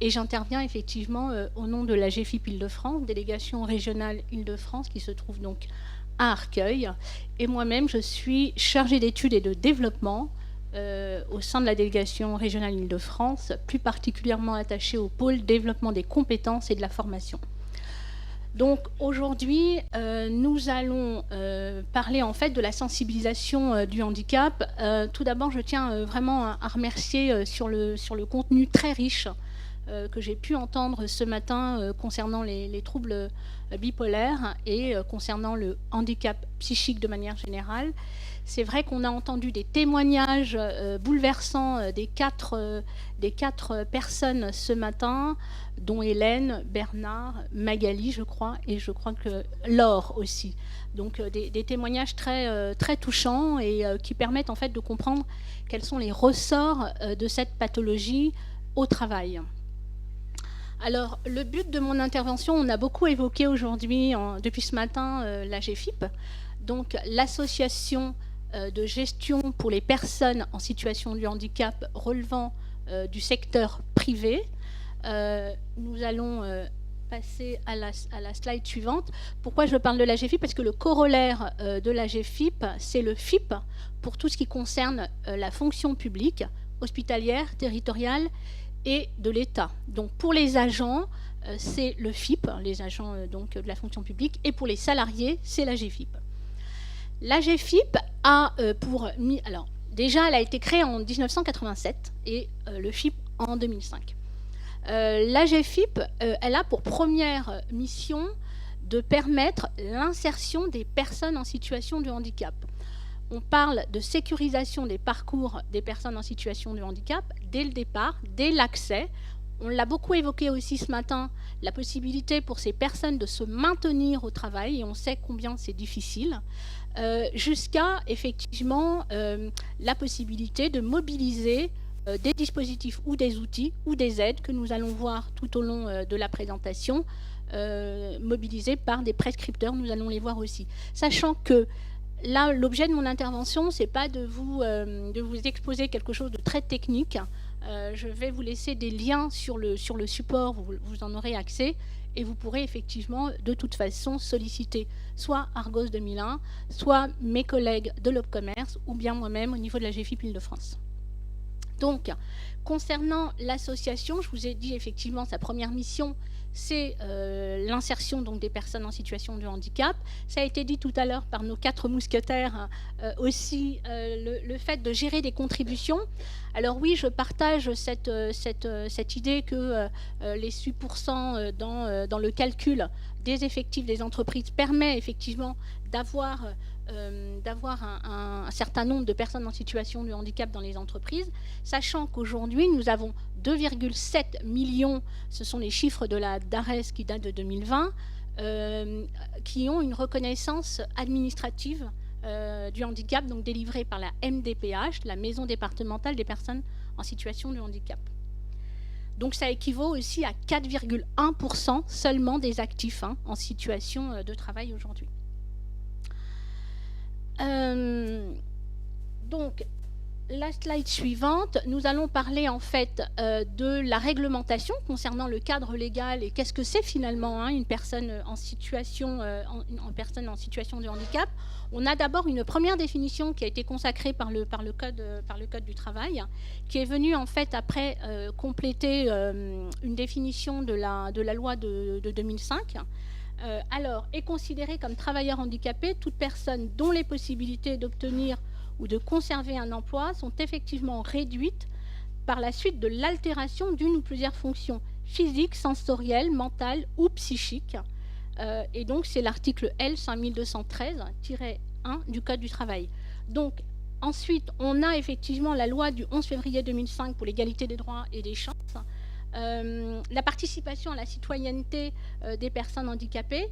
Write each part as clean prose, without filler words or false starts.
et j'interviens effectivement au nom de la GFIP Île-de-France, délégation régionale Île-de-France, qui se trouve donc à Arcueil. Et moi-même, je suis chargée d'études et de développement au sein de la délégation régionale Île-de-France, plus particulièrement attachée au pôle développement des compétences et de la formation. Donc aujourd'hui, nous allons parler en fait de la sensibilisation du handicap. Tout d'abord, je tiens vraiment à remercier sur le contenu très riche que j'ai pu entendre ce matin concernant les troubles bipolaires et concernant le handicap psychique de manière générale. C'est vrai qu'on a entendu des témoignages bouleversants des quatre personnes ce matin, dont Hélène, Bernard, Magali, je crois, et je crois que Laure aussi. Donc des témoignages très touchants et qui permettent en fait de comprendre quels sont les ressorts de cette pathologie au travail. Alors, le but de mon intervention, on a beaucoup évoqué aujourd'hui, depuis ce matin, la GFIP, donc l'association de gestion pour les personnes en situation de handicap relevant du secteur privé. Nous allons passer à la slide suivante. Pourquoi je parle de la GFIP? Parce que le corollaire de la GFIP, c'est le FIP pour tout ce qui concerne la fonction publique, hospitalière, territoriale et de l'État. Donc pour les agents, c'est le FIP, les agents donc, de la fonction publique, et pour les salariés, c'est la GFIP. La GFIP a alors déjà, elle a été créée en 1987 et le FIP en 2005. La GFIP, elle a pour première mission de permettre l'insertion des personnes en situation de handicap. On parle de sécurisation des parcours des personnes en situation de handicap dès le départ, dès l'accès. On l'a beaucoup évoqué aussi ce matin, la possibilité pour ces personnes de se maintenir au travail, et on sait combien c'est difficile, jusqu'à effectivement la possibilité de mobiliser des dispositifs ou des outils ou des aides que nous allons voir tout au long de la présentation, mobilisés par des prescripteurs, nous allons les voir aussi. Sachant que là, l'objet de mon intervention, ce n'est pas de vous exposer quelque chose de très technique. Je vais vous laisser des liens sur le support, vous en aurez accès, et vous pourrez effectivement, de toute façon, solliciter soit Argos 2001, soit mes collègues de l'Opcommerce, ou bien moi-même au niveau de la GFIP Île-de-France. Donc, concernant l'association, je vous ai dit effectivement sa première mission, c'est l'insertion donc des personnes en situation de handicap. Ça a été dit tout à l'heure par nos 4 mousquetaires aussi, le fait de gérer des contributions. Alors oui, je partage cette idée que les 8% dans le calcul des effectifs des entreprises permet effectivement d'avoir un certain nombre de personnes en situation de handicap dans les entreprises, sachant qu'aujourd'hui, nous avons 2,7 millions, ce sont les chiffres de la DARES qui datent de 2020, qui ont une reconnaissance administrative du handicap, donc délivrée par la MDPH, la Maison départementale des personnes en situation de handicap. Donc ça équivaut aussi à 4,1% seulement des actifs en situation de travail aujourd'hui. Donc, la slide suivante, nous allons parler en fait de la réglementation concernant le cadre légal et qu'est-ce que c'est finalement une personne en situation de handicap. On a d'abord une première définition qui a été consacrée par le code du travail, qui est venue en fait après compléter une définition de la loi de 2005. Alors, est considérée comme travailleur handicapé toute personne dont les possibilités d'obtenir ou de conserver un emploi sont effectivement réduites par la suite de l'altération d'une ou plusieurs fonctions physiques, sensorielles, mentales ou psychiques. Et donc, c'est l'article L 5213-1 du Code du travail. Donc, ensuite, on a effectivement la loi du 11 février 2005 pour l'égalité des droits et des chances, la participation à la citoyenneté des personnes handicapées,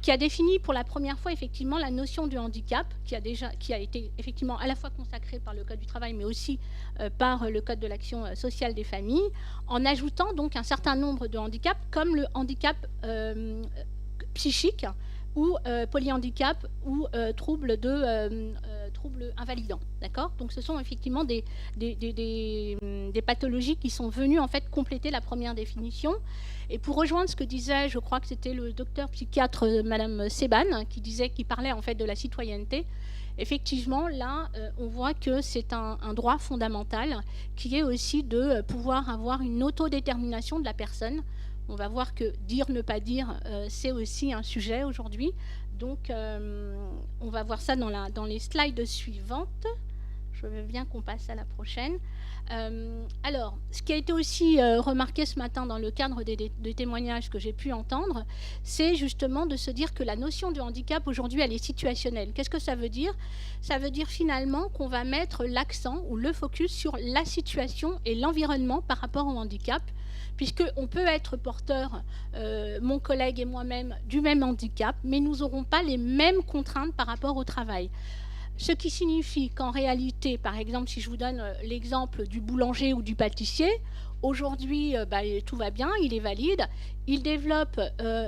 qui a défini pour la première fois effectivement la notion du handicap, qui a été effectivement à la fois consacrée par le Code du travail, mais aussi par le Code de l'action sociale des familles, en ajoutant donc un certain nombre de handicaps, comme le handicap psychique, ou polyhandicap ou troubles invalidants. D'accord ? Donc ce sont effectivement des pathologies qui sont venues en fait compléter la première définition. Et pour rejoindre ce que disait, je crois que c'était le docteur psychiatre Madame Seban, qui parlait en fait de la citoyenneté. Effectivement, là, on voit que c'est un droit fondamental qui est aussi de pouvoir avoir une autodétermination de la personne. On va voir que dire, ne pas dire, c'est aussi un sujet aujourd'hui. Donc, on va voir ça dans les slides suivantes. Je veux bien qu'on passe à la prochaine. Alors, ce qui a été aussi remarqué ce matin dans le cadre des témoignages que j'ai pu entendre, c'est justement de se dire que la notion de handicap aujourd'hui, elle est situationnelle. Qu'est-ce que ça veut dire ? Ça veut dire finalement qu'on va mettre l'accent ou le focus sur la situation et l'environnement par rapport au handicap, puisqu'on peut être porteur, mon collègue et moi-même, du même handicap, mais nous n'aurons pas les mêmes contraintes par rapport au travail. Ce qui signifie qu'en réalité, par exemple, si je vous donne l'exemple du boulanger ou du pâtissier, aujourd'hui, tout va bien, il est valide, il développe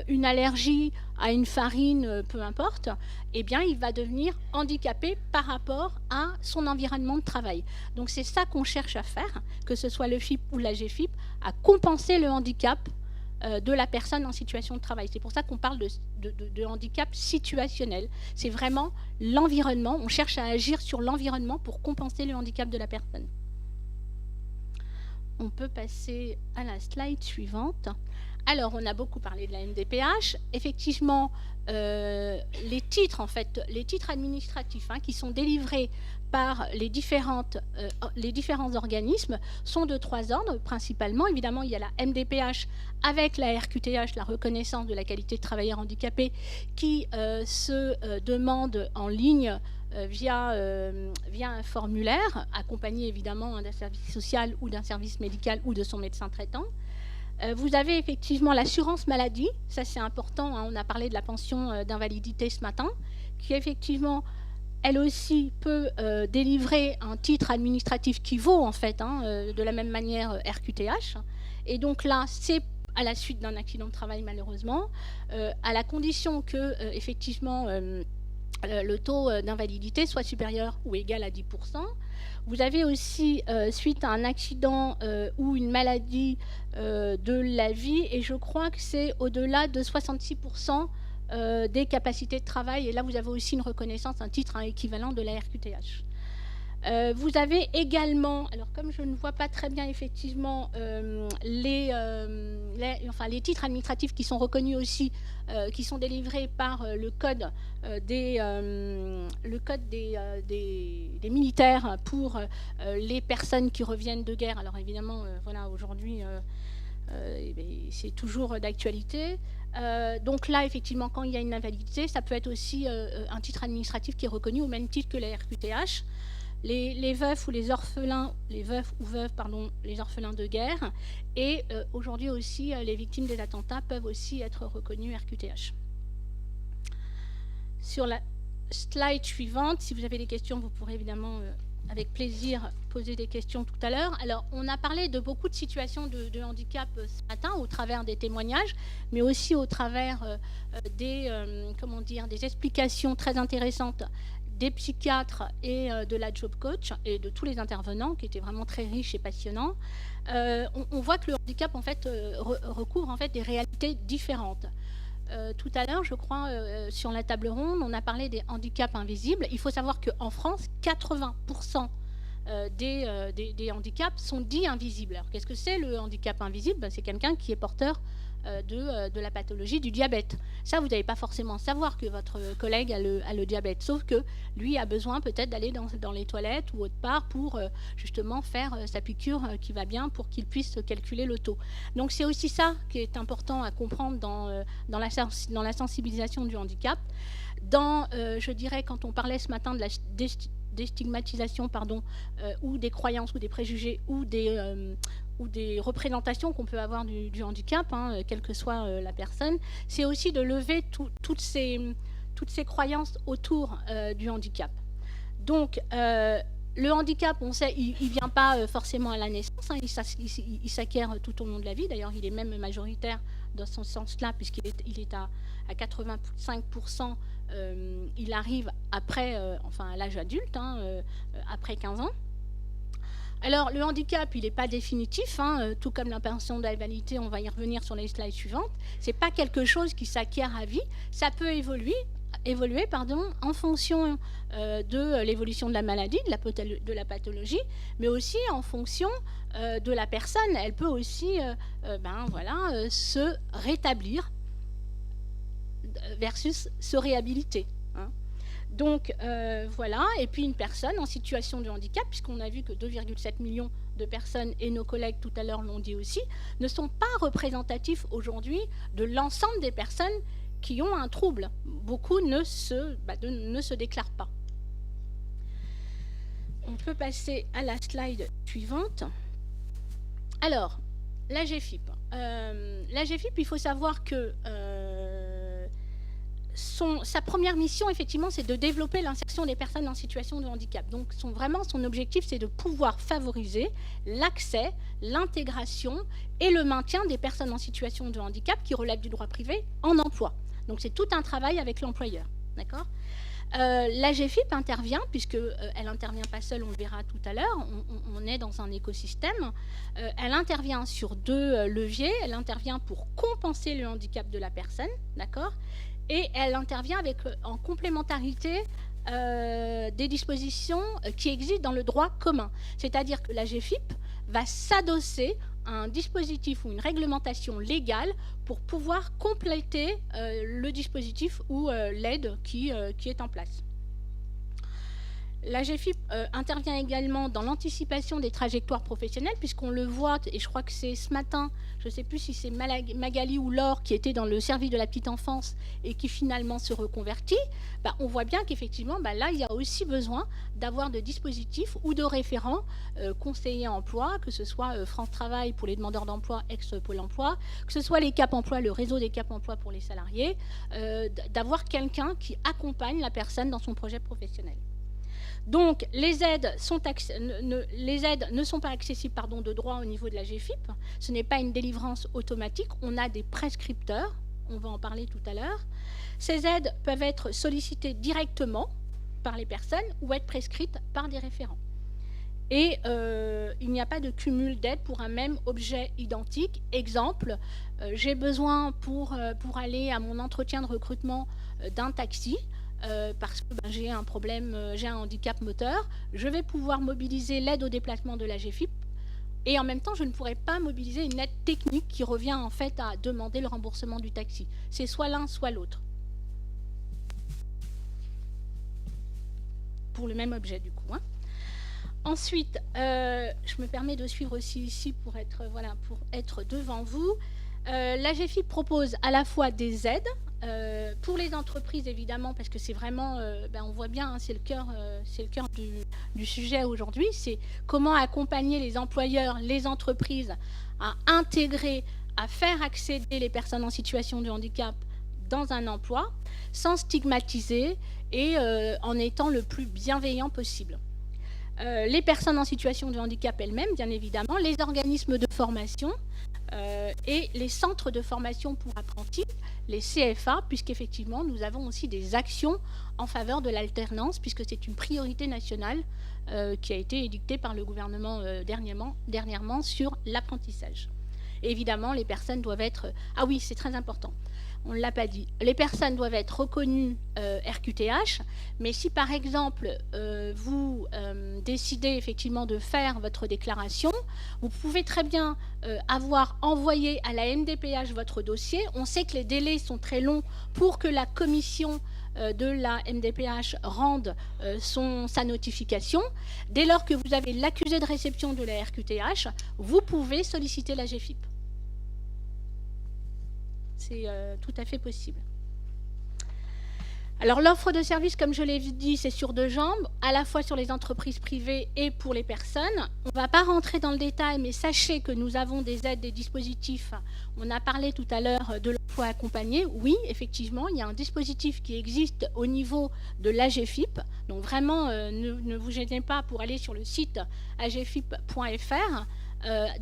une allergie à une farine, peu importe, eh bien, il va devenir handicapé par rapport à son environnement de travail. Donc, c'est ça qu'on cherche à faire, que ce soit le FIP ou la GFIP, à compenser le handicap de la personne en situation de travail. C'est pour ça qu'on parle de handicap situationnel. C'est vraiment l'environnement. On cherche à agir sur l'environnement pour compenser le handicap de la personne. On peut passer à la slide suivante. Alors, on a beaucoup parlé de la MDPH. Effectivement, les titres administratifs qui sont délivrés par les différents organismes sont de 3 ordres, principalement. Évidemment, il y a la MDPH avec la RQTH, la reconnaissance de la qualité de travailleur handicapé, qui se demande en ligne via un formulaire, accompagné évidemment d'un service social ou d'un service médical ou de son médecin traitant. Vous avez effectivement l'assurance maladie, ça c'est important, on a parlé de la pension d'invalidité ce matin, qui effectivement, elle aussi peut délivrer un titre administratif qui vaut en fait, de la même manière RQTH. Et donc là, c'est à la suite d'un accident de travail malheureusement, à la condition que effectivement le taux d'invalidité soit supérieur ou égal à 10%. Vous avez aussi, suite à un accident ou une maladie de la vie, et je crois que c'est au-delà de 66% des capacités de travail. Et là, vous avez aussi une reconnaissance, un titre équivalent de la RQTH. Vous avez également, alors comme je ne vois pas très bien effectivement les titres administratifs qui sont reconnus aussi, qui sont délivrés par le code des militaires pour les personnes qui reviennent de guerre. Alors évidemment, voilà, aujourd'hui, c'est toujours d'actualité. Donc là, effectivement, quand il y a une invalidité, ça peut être aussi un titre administratif qui est reconnu au même titre que la RQTH. Les veufs ou les orphelins, les orphelins de guerre, et aujourd'hui aussi les victimes des attentats peuvent aussi être reconnus RQTH. Sur la slide suivante, si vous avez des questions, vous pourrez évidemment avec plaisir poser des questions tout à l'heure. Alors, on a parlé de beaucoup de situations de handicap ce matin au travers des témoignages, mais aussi au travers des explications très intéressantes des psychiatres et de la job coach et de tous les intervenants qui étaient vraiment très riches et passionnants. On voit que le handicap en fait recouvre en fait des réalités différentes. Tout à l'heure, je crois, sur la table ronde, on a parlé des handicaps invisibles. Il faut savoir qu'en France, 80% des handicaps sont dits invisibles. Alors, qu'est-ce que c'est le handicap invisible ? C'est quelqu'un qui est porteur de la pathologie du diabète. Ça, vous n'allez pas forcément savoir que votre collègue a le diabète, sauf que lui a besoin peut-être d'aller dans les toilettes ou autre part pour justement faire sa piqûre qui va bien pour qu'il puisse calculer le taux. Donc c'est aussi ça qui est important à comprendre dans la sensibilisation du handicap. Je dirais, quand on parlait ce matin de la déstigmatisation, ou des croyances ou des préjugés ou des représentations qu'on peut avoir du handicap, quelle que soit la personne, c'est aussi de lever toutes ces croyances autour du handicap. Donc, le handicap, on sait, il ne vient pas forcément à la naissance, hein, il s'acquiert tout au long de la vie. D'ailleurs, il est même majoritaire dans ce sens-là, puisqu'il est à 85%, il arrive après, enfin à l'âge adulte, hein, après 15 ans. Alors, le handicap, il n'est pas définitif, hein, tout comme la pension d'invalidité, on va y revenir sur les slides suivantes. Ce n'est pas quelque chose qui s'acquiert à vie, ça peut évoluer en fonction de l'évolution de la maladie, de la pathologie, mais aussi en fonction de la personne. Elle peut aussi se rétablir versus se réhabiliter. Hein. Donc voilà, et puis une personne en situation de handicap, puisqu'on a vu que 2,7 millions de personnes, et nos collègues tout à l'heure l'ont dit aussi, ne sont pas représentatifs aujourd'hui de l'ensemble des personnes qui ont un trouble. Beaucoup ne se déclarent pas. On peut passer à la slide suivante. Alors, la GFIP. La GFIP, il faut savoir que sa première mission, effectivement, c'est de développer l'insertion des personnes en situation de handicap. Donc, son objectif, c'est de pouvoir favoriser l'accès, l'intégration et le maintien des personnes en situation de handicap qui relèvent du droit privé en emploi. Donc, c'est tout un travail avec l'employeur. D'accord ? La GFIP intervient, puisqu'elle n'intervient pas seule, on le verra tout à l'heure, on est dans un écosystème. Elle intervient sur deux leviers. Elle intervient pour compenser le handicap de la personne, d'accord ? Et elle intervient en complémentarité des dispositions qui existent dans le droit commun. C'est-à-dire que la GFIP va s'adosser à un dispositif ou une réglementation légale pour pouvoir compléter le dispositif ou l'aide qui est en place. La GFIP intervient également dans l'anticipation des trajectoires professionnelles, puisqu'on le voit, et je crois que c'est ce matin, je ne sais plus si c'est Magali ou Laure qui était dans le service de la petite enfance et qui finalement se reconvertit, on voit bien qu'effectivement, là, il y a aussi besoin d'avoir de dispositifs ou de référents conseillers emploi, que ce soit France Travail pour les demandeurs d'emploi, ex-Pôle emploi, que ce soit les Cap Emploi, le réseau des Cap Emploi pour les salariés, d'avoir quelqu'un qui accompagne la personne dans son projet professionnel. Donc, les aides ne sont pas accessibles de droit au niveau de la GFIP. Ce n'est pas une délivrance automatique. On a des prescripteurs. On va en parler tout à l'heure. Ces aides peuvent être sollicitées directement par les personnes ou être prescrites par des référents. Et il n'y a pas de cumul d'aides pour un même objet identique. Exemple, j'ai besoin pour aller à mon entretien de recrutement d'un taxi. Parce que j'ai un problème, j'ai un handicap moteur, je vais pouvoir mobiliser l'aide au déplacement de la GFIP et en même temps je ne pourrai pas mobiliser une aide technique qui revient en fait à demander le remboursement du taxi. C'est soit l'un soit l'autre. Pour le même objet du coup. Hein. Ensuite, je me permets de suivre aussi ici pour être devant vous. La GFIP propose à la fois des aides, pour les entreprises évidemment, parce que c'est vraiment, on voit bien, hein, c'est le cœur du sujet aujourd'hui, c'est comment accompagner les employeurs, les entreprises à intégrer, à faire accéder les personnes en situation de handicap dans un emploi, sans stigmatiser et en étant le plus bienveillant possible. Les personnes en situation de handicap elles-mêmes, bien évidemment, les organismes de formation et les centres de formation pour apprentis, les CFA, puisqu'effectivement, nous avons aussi des actions en faveur de l'alternance, puisque c'est une priorité nationale qui a été édictée par le gouvernement dernièrement sur l'apprentissage. Et évidemment, les personnes doivent être... Ah oui, c'est très important. On ne l'a pas dit. Les personnes doivent être reconnues RQTH, mais si par exemple vous décidez effectivement de faire votre déclaration, vous pouvez très bien avoir envoyé à la MDPH votre dossier. On sait que les délais sont très longs pour que la commission de la MDPH rende sa notification. Dès lors que vous avez l'accusé de réception de la RQTH, vous pouvez solliciter la GFIP. C'est tout à fait possible. Alors l'offre de service, comme je l'ai dit, c'est sur deux jambes, à la fois sur les entreprises privées et pour les personnes. On ne va pas rentrer dans le détail, mais sachez que nous avons des aides, des dispositifs. On a parlé tout à l'heure de l'emploi accompagné. Oui, effectivement, il y a un dispositif qui existe au niveau de l'AGFIP. Donc vraiment, ne vous gênez pas pour aller sur le site agfip.fr.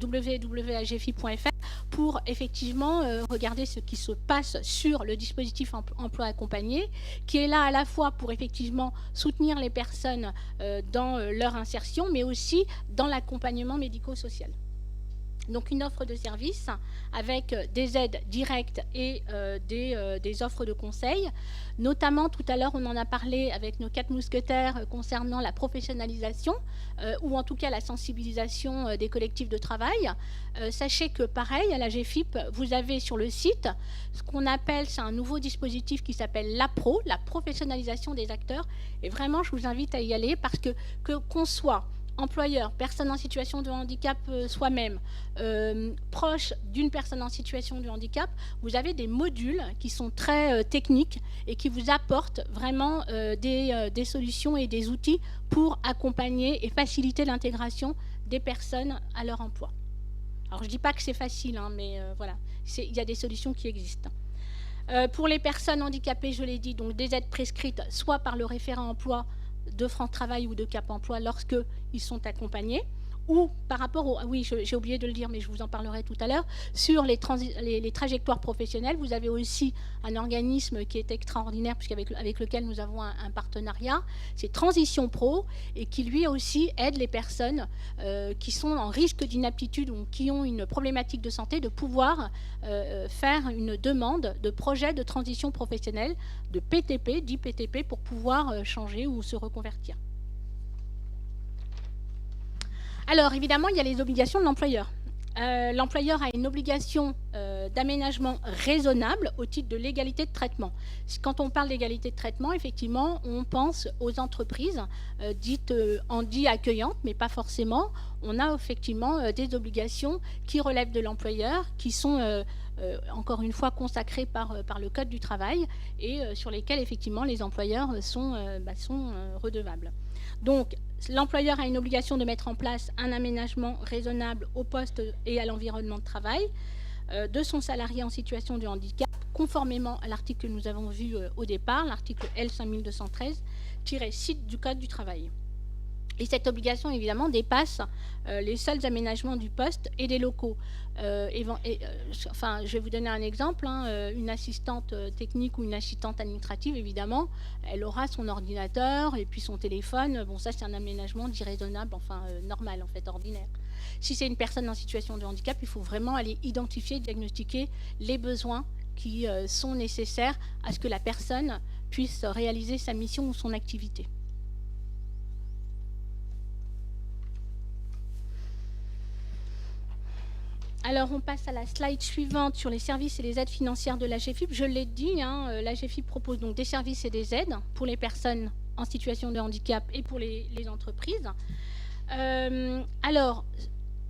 www.agfi.fr pour effectivement regarder ce qui se passe sur le dispositif emploi accompagné, qui est là à la fois pour effectivement soutenir les personnes dans leur insertion, mais aussi dans l'accompagnement médico-social. Donc une offre de service avec des aides directes et des offres de conseil. Notamment, tout à l'heure, on en a parlé avec nos 4 mousquetaires concernant la professionnalisation ou en tout cas la sensibilisation des collectifs de travail. Sachez que pareil, à la GFIP, vous avez sur le site ce qu'on appelle, c'est un nouveau dispositif qui s'appelle l'APRO, la professionnalisation des acteurs. Et vraiment, je vous invite à y aller parce que qu'on soit employeur, personne en situation de handicap soi-même, proche d'une personne en situation de handicap, vous avez des modules qui sont très techniques et qui vous apportent vraiment des solutions et des outils pour accompagner et faciliter l'intégration des personnes à leur emploi. Alors je ne dis pas que c'est facile, hein, mais voilà, il y a des solutions qui existent. Pour les personnes handicapées, je l'ai dit, donc des aides prescrites soit par le référent emploi de France Travail ou de Cap Emploi lorsqu'ils sont accompagnés, ou par rapport au... Oui, j'ai oublié de le dire, mais je vous en parlerai tout à l'heure. Sur les trajectoires professionnelles, vous avez aussi un organisme qui est extraordinaire, avec lequel nous avons un partenariat, c'est Transition Pro, et qui lui aussi aide les personnes qui sont en risque d'inaptitude ou qui ont une problématique de santé de pouvoir faire une demande de projet de transition professionnelle, de PTP, dit PTP, pour pouvoir changer ou se reconvertir. Alors, évidemment, il y a les obligations de l'employeur. L'employeur a une obligation d'aménagement raisonnable au titre de l'égalité de traitement. Quand on parle d'égalité de traitement, effectivement, on pense aux entreprises dites accueillantes, mais pas forcément. On a effectivement des obligations qui relèvent de l'employeur, qui sont encore une fois consacrées par le Code du travail et sur lesquelles, effectivement, les employeurs sont redevables. Donc, l'employeur a une obligation de mettre en place un aménagement raisonnable au poste et à l'environnement de travail de son salarié en situation de handicap, conformément à l'article que nous avons vu au départ, l'article L5213-6 du Code du travail. Et cette obligation, évidemment, dépasse les seuls aménagements du poste et des locaux. Je vais vous donner un exemple. Une assistante technique ou une assistante administrative, évidemment, elle aura son ordinateur et puis son téléphone. Bon, ça, c'est un aménagement dit raisonnable, normal, en fait, ordinaire. Si c'est une personne en situation de handicap, il faut vraiment aller identifier, diagnostiquer les besoins qui sont nécessaires à ce que la personne puisse réaliser sa mission ou son activité. Alors, on passe à la slide suivante sur les services et les aides financières de l'AGFIP. Je l'ai dit, l'AGFIP propose donc des services et des aides pour les personnes en situation de handicap et pour les entreprises. Alors,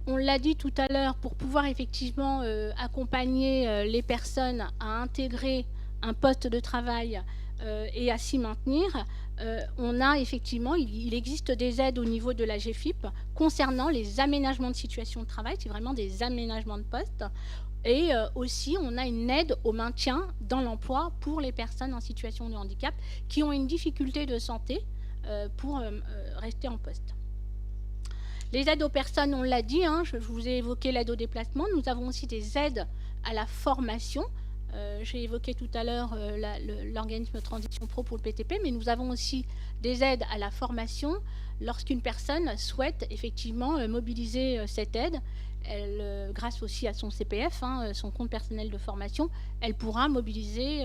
on l'a dit tout à l'heure, pour pouvoir effectivement accompagner les personnes à intégrer un poste de travail et à s'y maintenir, on a effectivement, il existe des aides au niveau de la GFIP concernant les aménagements de situation de travail, c'est vraiment des aménagements de poste. Et aussi, on a une aide au maintien dans l'emploi pour les personnes en situation de handicap qui ont une difficulté de santé pour rester en poste. Les aides aux personnes, on l'a dit, je vous ai évoqué l'aide au déplacement. Nous avons aussi des aides à la formation. J'ai évoqué tout à l'heure l'organisme Transition Pro pour le PTP, mais nous avons aussi des aides à la formation lorsqu'une personne souhaite effectivement mobiliser cette aide. Elle, grâce aussi à son CPF, son compte personnel de formation, elle pourra mobiliser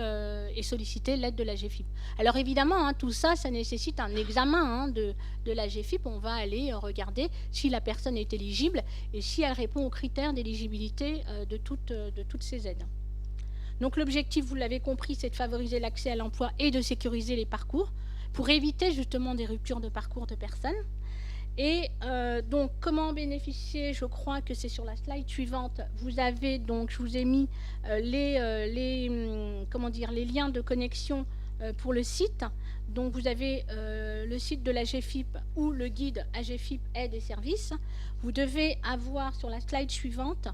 et solliciter l'aide de la GFIP. Alors évidemment, tout ça, ça nécessite un examen de la GFIP. On va aller regarder si la personne est éligible et si elle répond aux critères d'éligibilité de toutes ces aides. Donc l'objectif, vous l'avez compris, c'est de favoriser l'accès à l'emploi et de sécuriser les parcours pour éviter justement des ruptures de parcours de personnes. Et donc, comment en bénéficier? Je crois que c'est sur la slide suivante. Vous avez donc, je vous ai mis les liens de connexion pour le site. Donc vous avez le site de la GFIP ou le guide AGFIP aide et services. Vous devez avoir sur la slide suivante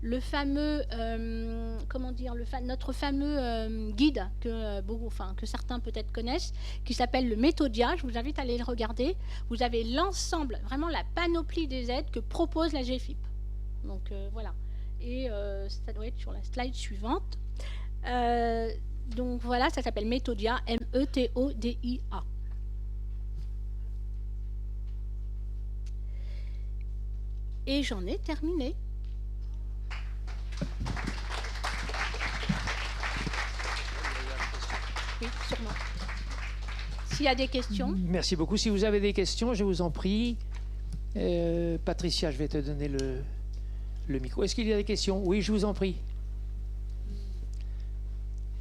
le fameux, notre fameux guide que certains peut-être connaissent, qui s'appelle le Méthodia. Je vous invite à aller le regarder. Vous avez l'ensemble, vraiment la panoplie des aides que propose la GFIP. Donc voilà. Et ça doit être sur la slide suivante. Donc voilà, ça s'appelle Méthodia, M-E-T-O-D-I-A. Et j'en ai terminé. Oui, sûrement. S'il y a des questions. Merci beaucoup. Si vous avez des questions, je vous en prie. Patricia, je vais te donner le micro. Est-ce qu'il y a des questions? Oui, je vous en prie.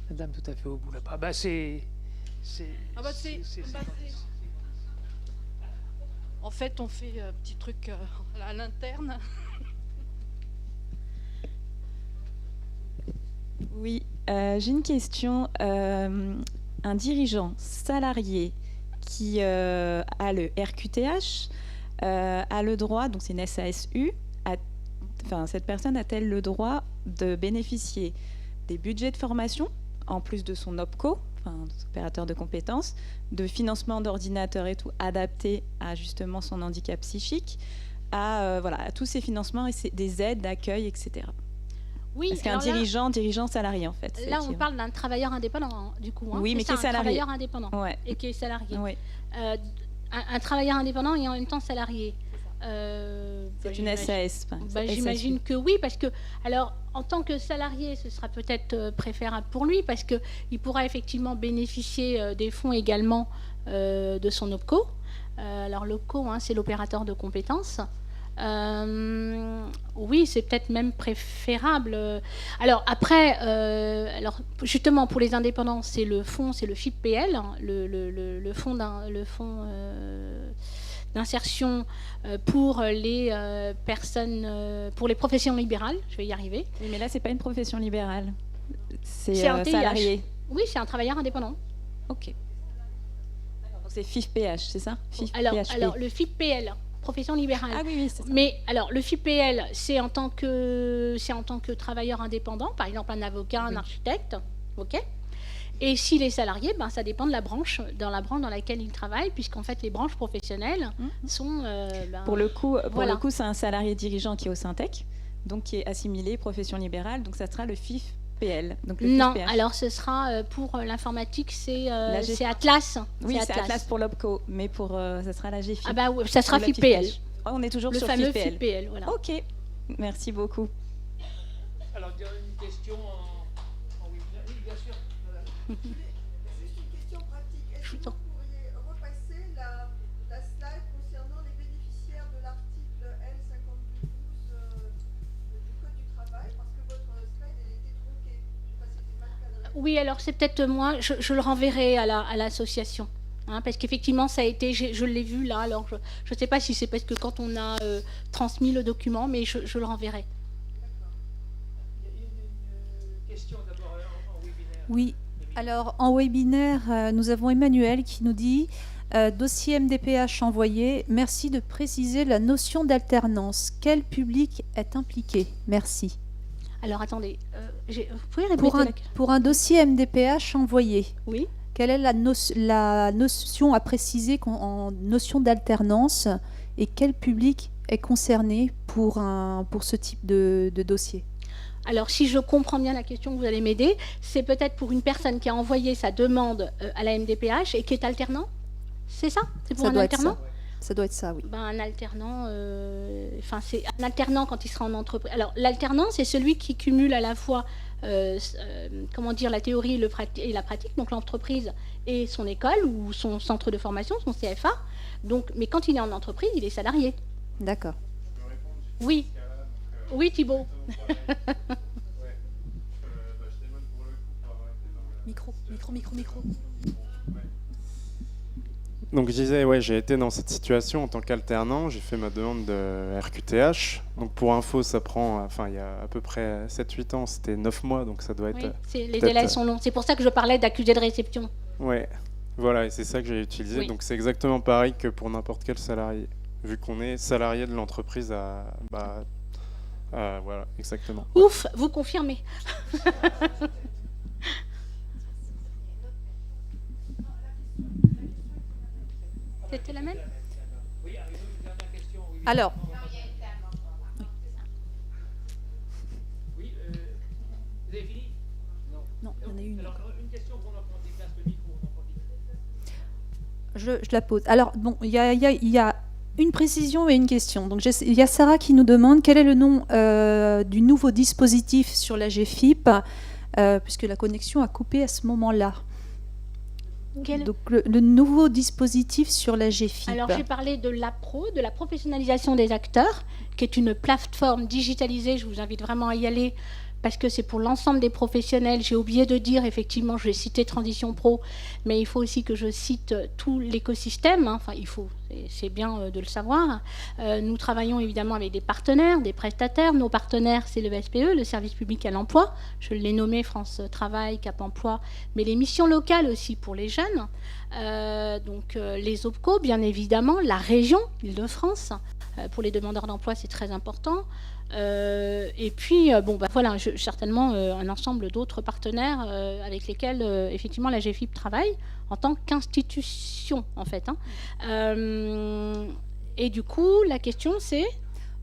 Madame tout à fait au bout là-bas. En fait, on fait un petit truc à l'interne. Oui, j'ai une question. Un dirigeant salarié qui a le RQTH a le droit, donc c'est une SASU, cette personne a-t-elle le droit de bénéficier des budgets de formation, en plus de son OPCO, opérateur de compétences, de financement d'ordinateurs et tout, adapté à justement son handicap psychique, à tous ces financements et des aides d'accueil, etc. Oui, parce qu'un dirigeant salarié en fait. Là, on parle d'un travailleur indépendant, du coup. Oui, mais qui est salarié. Un travailleur indépendant et qui est salarié. Oui. Un travailleur indépendant et en même temps salarié. C'est une SAS. J'imagine que oui, parce que, alors, en tant que salarié, ce sera peut-être préférable pour lui, parce qu'il pourra effectivement bénéficier des fonds également de son OPCO. Alors, l'OPCO, c'est l'opérateur de compétences. Oui, c'est peut-être même préférable. Alors après, justement pour les indépendants, c'est le FIPPL, le fonds d'insertion pour les personnes, pour les professions libérales. Je vais y arriver. Oui, mais là, c'est pas une profession libérale. C'est un salarié. Oui, c'est un travailleur indépendant. Ok. Donc c'est FIPPH, c'est ça? Alors le FIPPL. Profession libérale. Ah oui, c'est ça. Mais alors, le FIPL, c'est en tant que travailleur indépendant, par exemple un avocat, un architecte, ok. Et s'il est salarié, ça dépend de la branche, dans laquelle il travaille, puisqu'en fait les branches professionnelles sont. Pour le coup, c'est un salarié dirigeant qui est au Syntec, donc qui est assimilé profession libérale, donc ça sera le FIPPL. Donc le non, FIPPH. alors ce sera pour l'informatique, c'est Atlas. Oui, c'est Atlas pour l'OPCO, mais ça sera la GFIP. Ah bah oui, ça sera FIPPL. On est toujours sur le fameux FIPPL. Voilà. Ok, merci beaucoup. Alors, il y a une question en webinaire. Oui, bien sûr. Juste une question pratique. Est-ce que vous pourriez repasser la slide concernant les bénéficiaires de l'article L5212 du Code du travail? Parce que votre slide, elle était tronquée. Je ne sais pas si c'était mal cadré. Oui, alors c'est peut-être moi, je le renverrai à l'association. Parce qu'effectivement, ça a été, je l'ai vu là, alors je ne sais pas si c'est parce que quand on a transmis le document, mais je le renverrai. D'accord. Il y a une question d'abord en webinaire. Oui, alors en webinaire, nous avons Emmanuel qui nous dit dossier MDPH envoyé, merci de préciser la notion d'alternance. Quel public est impliqué? Merci. Alors attendez, vous pouvez répéter pour un dossier MDPH envoyé. Oui. Quelle est la notion à préciser en notion d'alternance et quel public est concerné pour ce type de dossier? Alors, si je comprends bien la question, vous allez m'aider. C'est peut-être pour une personne qui a envoyé sa demande à la MDPH et qui est alternant? C'est ça? C'est pour un alternant? Ça doit être ça, oui. Un alternant, c'est un alternant quand il sera en entreprise. Alors, l'alternant, c'est celui qui cumule à la fois la théorie et la pratique, donc l'entreprise et son école ou son centre de formation, son CFA. Donc, mais quand il est en entreprise, il est salarié. D'accord. Oui. Oui, Thibault. Micro. Donc je disais, j'ai été dans cette situation en tant qu'alternant, j'ai fait ma demande de RQTH. Donc pour info, ça prend, il y a à peu près 7-8 ans, c'était 9 mois, donc ça doit être... Oui, les délais sont longs. C'est pour ça que je parlais d'accusé de réception. Ouais, voilà, et c'est ça que j'ai utilisé. Oui. Donc c'est exactement pareil que pour n'importe quel salarié, vu qu'on est salarié de l'entreprise voilà, exactement. Ouf, vous confirmez. C'était la même? Alors, Oui, vous avez fini? non, il y en a une. Alors, une question pour notre déplace le micro. Je la pose. Alors, bon, il y a une précision et une question. Donc, il y a Sarah qui nous demande quel est le nom du nouveau dispositif sur la GFIP, puisque la connexion a coupé à ce moment-là. Donc, le nouveau dispositif sur la GFIP. Alors, j'ai parlé de l'APRO, de la professionnalisation des acteurs, qui est une plateforme digitalisée. Je vous invite vraiment à y aller parce que c'est pour l'ensemble des professionnels. J'ai oublié de dire, effectivement, je vais citer Transition Pro, mais il faut aussi que je cite tout l'écosystème. Enfin, c'est bien de le savoir. Nous travaillons évidemment avec des partenaires, des prestataires. Nos partenaires, c'est le SPE, le service public à l'emploi. Je l'ai nommé France Travail, Cap Emploi, mais les missions locales aussi pour les jeunes. Donc les OPCO, bien évidemment, la région Île-de-France. Pour les demandeurs d'emploi, c'est très important. Et puis, voilà, certainement un ensemble d'autres partenaires avec lesquels, effectivement, la GFIP travaille en tant qu'institution, en fait. Et du coup, la question, c'est...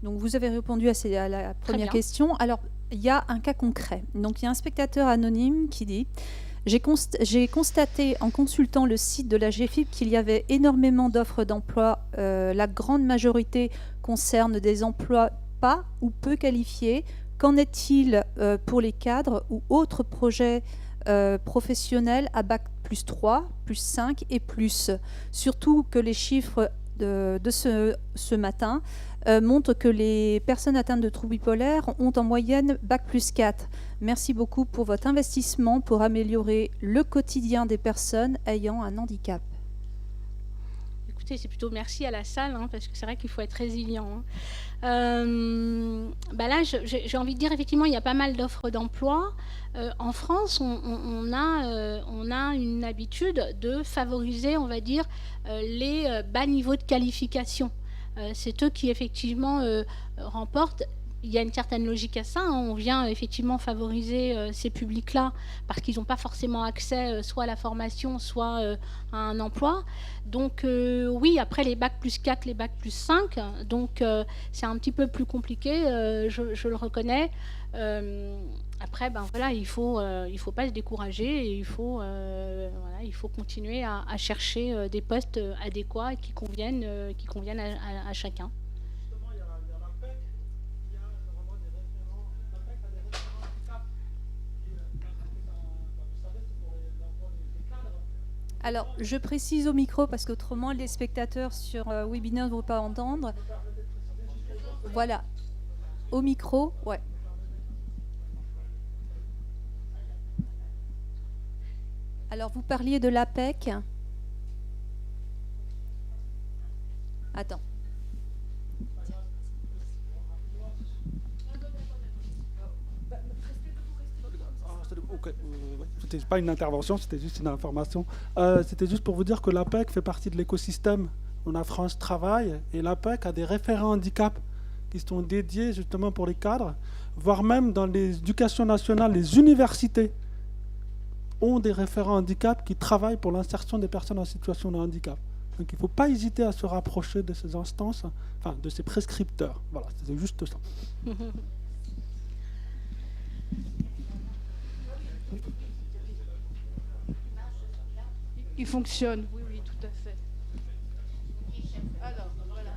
Donc, vous avez répondu à la première bien. question. Alors, il y a un cas concret. Donc, il y a un spectateur anonyme qui dit « J'ai constaté en consultant le site de la GFIP qu'il y avait énormément d'offres d'emploi. La grande majorité concerne des emplois pas ou peu qualifiés. Qu'en est-il pour les cadres ou autres projets professionnels à bac plus 3, plus 5 et plus? Surtout que les chiffres de ce matin montrent que les personnes atteintes de troubles bipolaires ont en moyenne bac plus 4. Merci beaucoup pour votre investissement pour améliorer le quotidien des personnes ayant un handicap. » Écoutez, c'est plutôt merci à la salle, parce que c'est vrai qu'il faut être résilient. Là, j'ai envie de dire, effectivement, il y a pas mal d'offres d'emploi. En France, on a une habitude de favoriser, on va dire, les bas niveaux de qualification. C'est eux qui, effectivement, remportent. Il y a une certaine logique à ça. On vient effectivement favoriser ces publics-là parce qu'ils n'ont pas forcément accès soit à la formation, soit à un emploi. Donc oui, après les bacs plus 4, les bacs plus 5, donc c'est un petit peu plus compliqué, je le reconnais. Après, voilà, il faut pas se décourager et il faut continuer à chercher des postes adéquats et qui conviennent à chacun. Alors, je précise au micro parce qu'autrement, les spectateurs sur webinaire ne vont pas entendre. Voilà. Au micro, ouais. Alors, vous parliez de l'APEC. Attends. C'était pas une intervention, c'était juste une information. C'était juste pour vous dire que l'APEC fait partie de l'écosystème. On a France Travail et l'APEC a des référents handicap qui sont dédiés justement pour les cadres, voire même dans l'éducation nationale, les universités ont des référents handicap qui travaillent pour l'insertion des personnes en situation de handicap. Donc il ne faut pas hésiter à se rapprocher de ces instances, enfin de ces prescripteurs. Voilà, c'est juste ça. Il fonctionne, oui, tout à fait. Alors, voilà.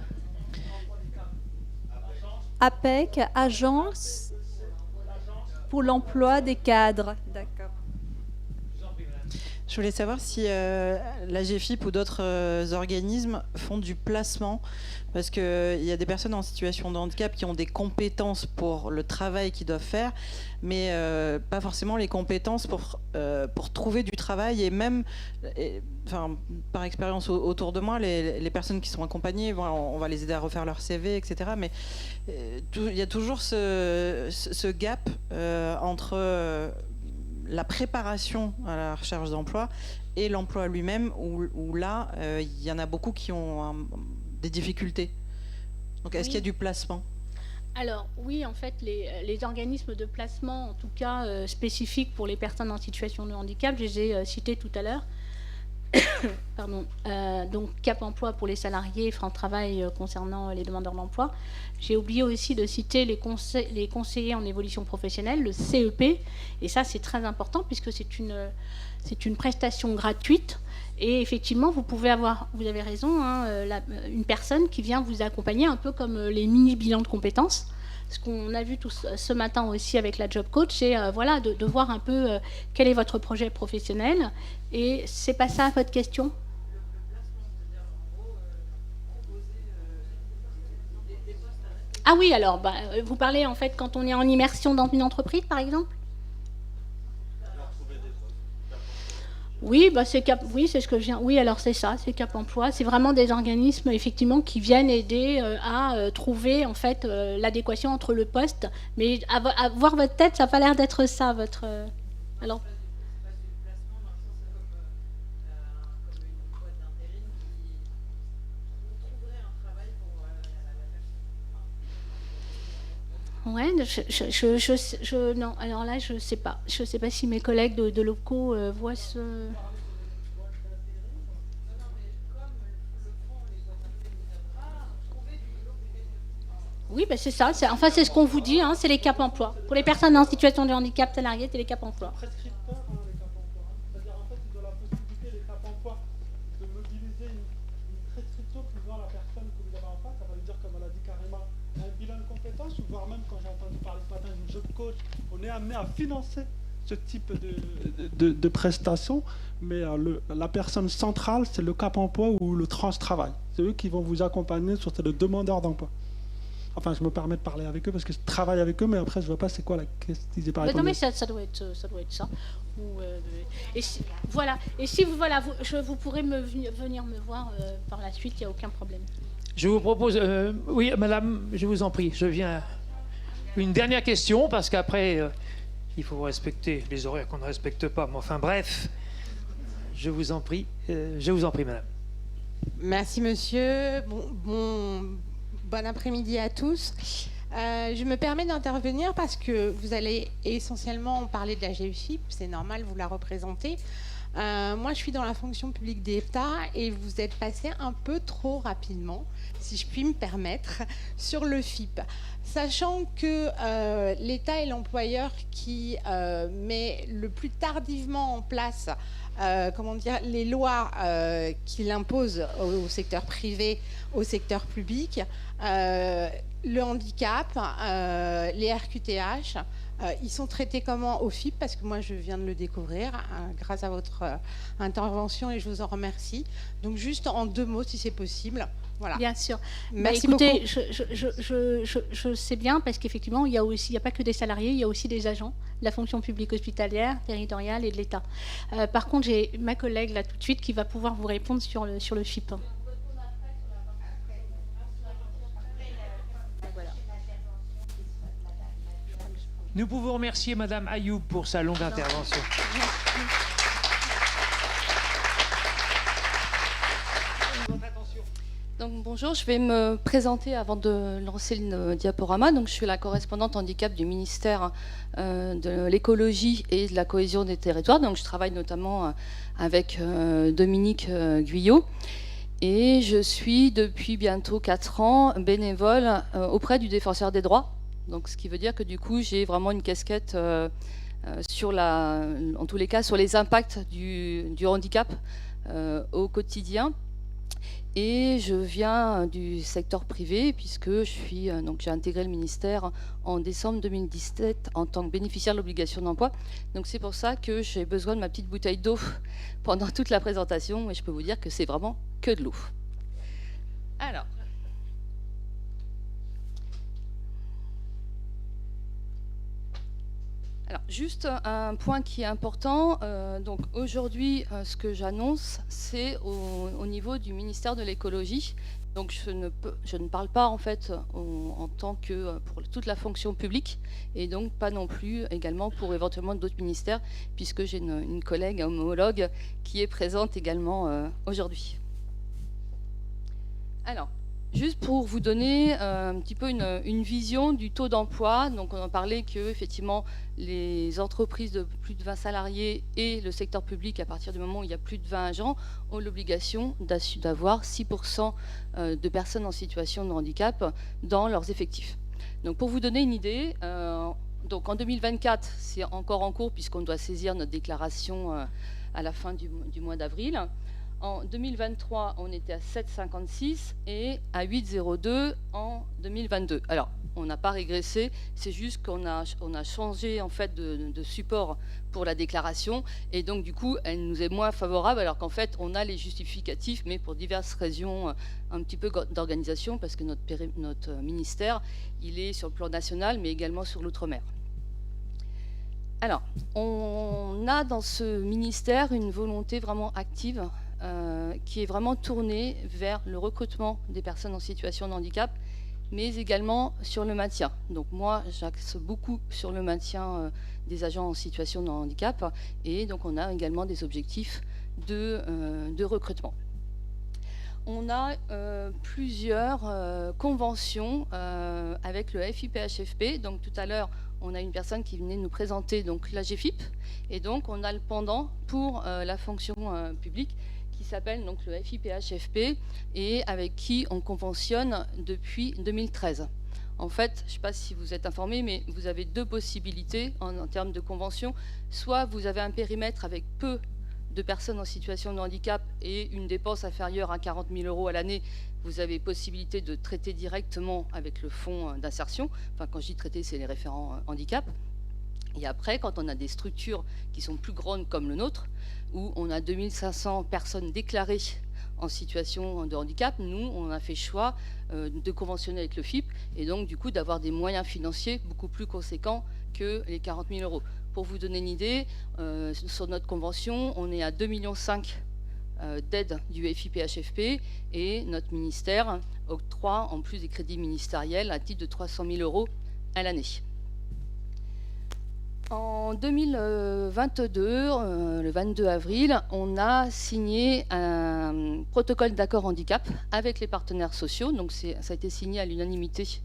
APEC, Agence pour l'emploi des cadres. D'accord. Je voulais savoir si la GFIP ou d'autres organismes font du placement, parce qu'il y a des personnes en situation de handicap qui ont des compétences pour le travail qu'ils doivent faire, mais pas forcément les compétences pour trouver du travail. Et même, par expérience autour de moi, les personnes qui sont accompagnées, on va les aider à refaire leur CV, etc. Mais il y a toujours ce gap entre la préparation à la recherche d'emploi et l'emploi lui-même, où là, il y en a beaucoup qui ont des difficultés. Donc, est-ce qu'il y a du placement ? Alors oui, en fait, les organismes de placement, en tout cas spécifiques pour les personnes en situation de handicap, je les ai cités tout à l'heure. Pardon. Donc Cap Emploi pour les salariés, France Travail concernant les demandeurs d'emploi. J'ai oublié aussi de citer les conseillers en évolution professionnelle, le CEP. Et ça, c'est très important puisque c'est une prestation gratuite. Et effectivement, vous avez raison, hein, une personne qui vient vous accompagner un peu comme les mini-bilans de compétences. Ce qu'on a vu ce matin aussi avec la Job Coach, c'est voilà, de voir un peu quel est votre projet professionnel. Et c'est pas ça votre question ? Ah oui, alors, vous parlez en fait quand on est en immersion dans une entreprise, par exemple ? Oui, c'est ce que je viens. Oui, alors c'est ça, c'est Cap Emploi. C'est vraiment des organismes effectivement qui viennent aider à trouver en fait l'adéquation entre le poste. Mais à voir votre tête, ça n'a pas l'air d'être ça votre. Alors. Ouais, non. Alors là, je sais pas. Je sais pas si mes collègues de locaux voient ce. Oui, c'est ça. Enfin, c'est ce qu'on vous dit. Hein, c'est les Cap Emploi. Pour les personnes en situation de handicap salarié, c'est les Cap Emploi. Prescripteurs, les Cap Emploi. C'est-à-dire en fait, ils ont la possibilité, les Cap Emploi, de mobiliser une prescription visant la personne que vous avez en face. Ça va lui dire, comme elle a dit carrément, un bilan de compétences, voire même quand j'ai entendu parler ce matin d'une job coach, on est amené à financer ce type de prestations, mais la personne centrale, c'est le Cap Emploi ou le Tranche Travail. C'est eux qui vont vous accompagner sur le demandeur d'emploi. Enfin, je me permets de parler avec eux parce que je travaille avec eux, mais après, je ne vois pas c'est quoi la question qu'ils aient pas répondu. Non, mais ça doit être ça. Et si, voilà. Et si vous pourrez venir me voir par la suite, il n'y a aucun problème. Je vous propose... oui, madame, je vous en prie, je viens... Une dernière question, parce qu'après, il faut respecter les horaires qu'on ne respecte pas. Mais enfin, bref, je vous en prie, madame. Merci, monsieur. Bon après-midi à tous. Je me permets d'intervenir parce que vous allez essentiellement parler de la GFIP, c'est normal, vous la représentez. Moi, je suis dans la fonction publique d'État et vous êtes passé un peu trop rapidement, si je puis me permettre, sur le FIP. Sachant que l'État est l'employeur qui met le plus tardivement en place les lois qu'il impose au secteur privé, au secteur public, le handicap, les RQTH, ils sont traités comment au FIP? Parce que moi, je viens de le découvrir grâce à votre intervention et je vous en remercie. Donc, juste en 2 mots, si c'est possible. Voilà. Bien sûr. Merci écoutez, beaucoup. je sais bien parce qu'effectivement, il n'y a pas que des salariés, il y a aussi des agents de la fonction publique hospitalière, territoriale et de l'État. Par contre, j'ai ma collègue là tout de suite qui va pouvoir vous répondre sur le FIP. Nous pouvons remercier Madame Ayoub pour sa longue intervention. Donc, bonjour, je vais me présenter avant de lancer le diaporama. Donc, je suis la correspondante handicap du ministère de l'écologie et de la cohésion des territoires. Donc, je travaille notamment avec Dominique Guyot. Et je suis depuis bientôt 4 ans bénévole auprès du défenseur des droits. Donc, ce qui veut dire que du coup, j'ai vraiment une casquette en tous les cas, sur les impacts du handicap au quotidien. Et je viens du secteur privé puisque j'ai intégré le ministère en décembre 2017 en tant que bénéficiaire de l'obligation d'emploi. Donc c'est pour ça que j'ai besoin de ma petite bouteille d'eau pendant toute la présentation et je peux vous dire que c'est vraiment que de l'eau. Alors, juste un point qui est important. Donc aujourd'hui, ce que j'annonce, c'est au niveau du ministère de l'écologie Donc je ne parle pas en fait en tant que pour toute la fonction publique et donc pas non plus également pour éventuellement d'autres ministères puisque j'ai une collègue homologue qui est présente également aujourd'hui. Alors, juste pour vous donner un petit peu une vision du taux d'emploi, donc on en parlait que effectivement les entreprises de plus de 20 salariés et le secteur public, à partir du moment où il y a plus de 20 agents, ont l'obligation d'avoir 6% de personnes en situation de handicap dans leurs effectifs. Donc pour vous donner une idée, donc en 2024, c'est encore en cours puisqu'on doit saisir notre déclaration à la fin du mois d'avril. En 2023, on était à 7,56 et à 8,02 en 2022. Alors, on n'a pas régressé, c'est juste qu'on a changé en fait de support pour la déclaration et donc du coup, elle nous est moins favorable alors qu'en fait, on a les justificatifs, mais pour diverses raisons un petit peu d'organisation parce que notre ministère, il est sur le plan national, mais également sur l'outre-mer. Alors, on a dans ce ministère une volonté vraiment active qui est vraiment tournée vers le recrutement des personnes en situation de handicap, mais également sur le maintien. Donc moi, j'axe beaucoup sur le maintien des agents en situation de handicap, et donc on a également des objectifs de recrutement. On a plusieurs conventions avec le FIPHFP. Donc tout à l'heure, on a une personne qui venait nous présenter donc la GFIP, et donc on a le pendant pour la fonction publique qui s'appelle donc le FIPHFP et avec qui on conventionne depuis 2013. En fait, je ne sais pas si vous êtes informés, mais vous avez deux possibilités en termes de convention. Soit vous avez un périmètre avec peu de personnes en situation de handicap et une dépense inférieure à 40 000 € à l'année, vous avez possibilité de traiter directement avec le fonds d'insertion. Enfin, quand je dis traiter, c'est les référents handicap. Et après, quand on a des structures qui sont plus grandes comme le nôtre, où on a 2500 personnes déclarées en situation de handicap, nous, on a fait choix de conventionner avec le FIP et donc du coup d'avoir des moyens financiers beaucoup plus conséquents que les 40 000 €. Pour vous donner une idée, sur notre convention, on est à 2,5 millions d'aides du FIPHFP et notre ministère octroie en plus des crédits ministériels à titre de 300 000 € à l'année. En 2022, le 22 avril, on a signé un protocole d'accord handicap avec les partenaires sociaux. Donc ça a été signé à l'unanimité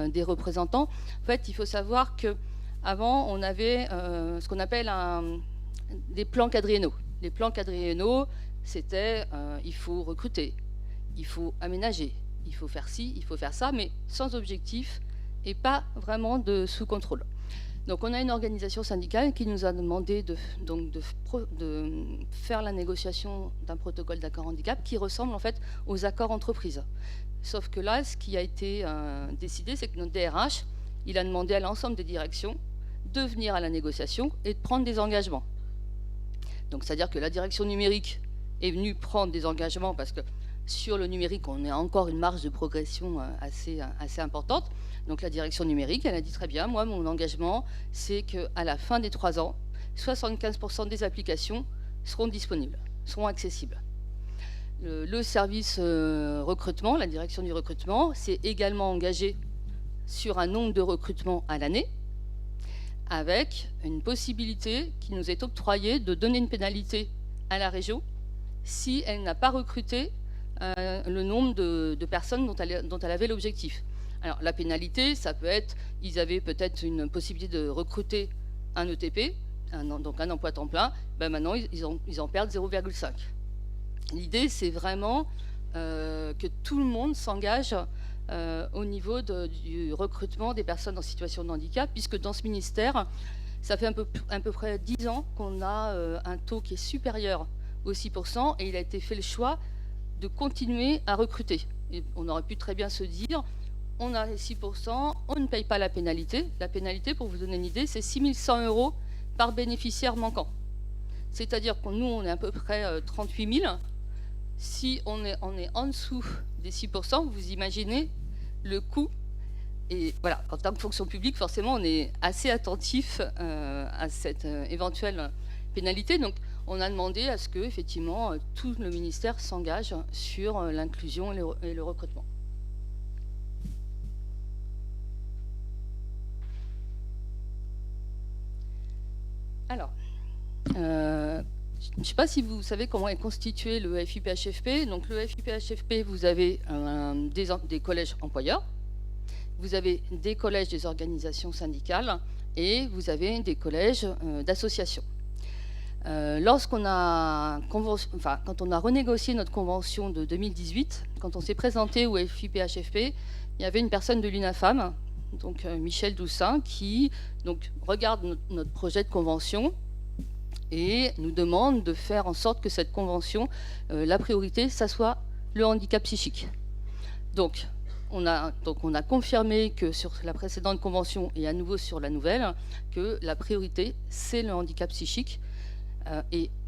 des représentants. En fait, il faut savoir qu'avant, on avait ce qu'on appelle des plans quadriennaux. Les plans quadriennaux, c'était il faut recruter, il faut aménager, il faut faire ci, il faut faire ça, mais sans objectif et pas vraiment de sous contrôle. Donc on a une organisation syndicale qui nous a demandé de faire la négociation d'un protocole d'accord handicap qui ressemble en fait aux accords entreprises. Sauf que là, ce qui a été décidé, c'est que notre DRH, il a demandé à l'ensemble des directions de venir à la négociation et de prendre des engagements. Donc c'est-à-dire que la direction numérique est venue prendre des engagements parce que sur le numérique, on a encore une marge de progression assez importante. Donc la direction numérique, elle a dit très bien, moi, mon engagement, c'est qu'à la fin des 3 ans, 75% des applications seront disponibles, seront accessibles. Le service recrutement, la direction du recrutement, s'est également engagé sur un nombre de recrutements à l'année, avec une possibilité qui nous est octroyée de donner une pénalité à la région si elle n'a pas recruté le nombre de personnes dont elle avait l'objectif. Alors la pénalité, ça peut être, ils avaient peut-être une possibilité de recruter un ETP, donc un emploi temps plein, ben maintenant ils en perdent 0,5. L'idée, c'est vraiment que tout le monde s'engage au niveau du recrutement des personnes en situation de handicap, puisque dans ce ministère, ça fait à peu près 10 ans qu'on a un taux qui est supérieur aux 6%, et il a été fait le choix de continuer à recruter. Et on aurait pu très bien se dire, on a les 6%, on ne paye pas la pénalité. La pénalité, pour vous donner une idée, c'est 6 100 € par bénéficiaire manquant. C'est-à-dire que nous, on est à peu près 38 000. Si on est en dessous des 6%, vous imaginez le coût. Et voilà, en tant que fonction publique, forcément, on est assez attentif à cette éventuelle pénalité. Donc, on a demandé à ce que, effectivement, tout le ministère s'engage sur l'inclusion et le recrutement. Alors, je ne sais pas si vous savez comment est constitué le FIPHFP. Donc, le FIPHFP, vous avez des collèges employeurs, vous avez des collèges des organisations syndicales et vous avez des collèges d'associations. Quand on a renégocié notre convention de 2018, quand on s'est présenté au FIPHFP, il y avait une personne de l'UNAFAM, donc Michel Doussin, qui regarde notre projet de convention et nous demande de faire en sorte que cette convention, la priorité, ça soit le handicap psychique. Donc on a confirmé que sur la précédente convention et à nouveau sur la nouvelle, que la priorité, c'est le handicap psychique.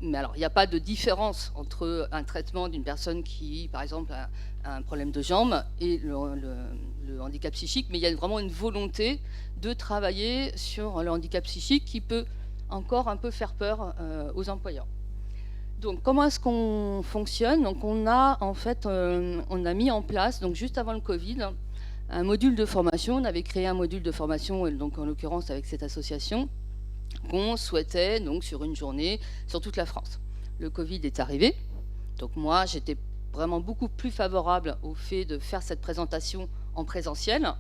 Mais alors, il n'y a pas de différence entre un traitement d'une personne qui, par exemple, a un problème de jambe et le handicap psychique, mais il y a vraiment une volonté de travailler sur le handicap psychique qui peut encore un peu faire peur aux employeurs. Donc, comment est-ce qu'on fonctionne? Donc, on a mis en place, donc juste avant le Covid, un module de formation. On avait créé un module de formation, donc en l'occurrence avec cette association, qu'on souhaitait donc sur une journée sur toute la France. Le Covid est arrivé, donc moi j'étais vraiment beaucoup plus favorable au fait de faire cette présentation en présentiel,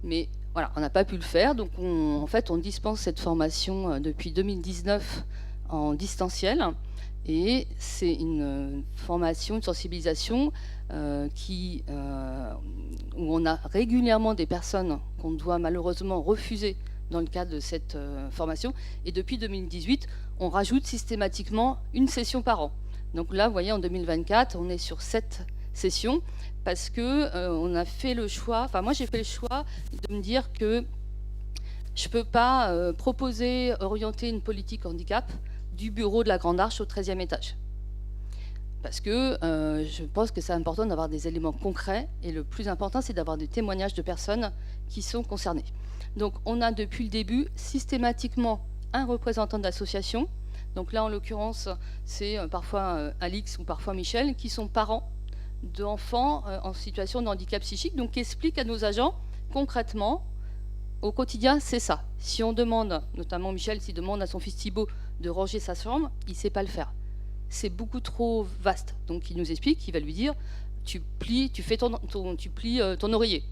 mais voilà, on n'a pas pu le faire, donc on dispense cette formation depuis 2019 en distanciel, et c'est une formation, une sensibilisation où on a régulièrement des personnes qu'on doit malheureusement refuser dans le cadre de cette formation. Et depuis 2018, on rajoute systématiquement une session par an. Donc là, vous voyez, en 2024, on est sur 7 sessions parce que on a fait le choix, enfin moi j'ai fait le choix de me dire que je ne peux pas orienter une politique handicap du bureau de la Grande Arche au 13e étage. Parce que je pense que c'est important d'avoir des éléments concrets, et le plus important, c'est d'avoir des témoignages de personnes qui sont concernées. Donc on a depuis le début systématiquement un représentant d'association. Donc là, en l'occurrence, c'est parfois Alix ou parfois Michel, qui sont parents d'enfants en situation de handicap psychique, donc qui expliquent à nos agents concrètement, au quotidien, c'est ça. Si on demande, notamment Michel, s'il demande à son fils Thibaut de ranger sa chambre, il ne sait pas le faire. C'est beaucoup trop vaste. Donc il nous explique, il va lui dire, tu plies ton oreiller,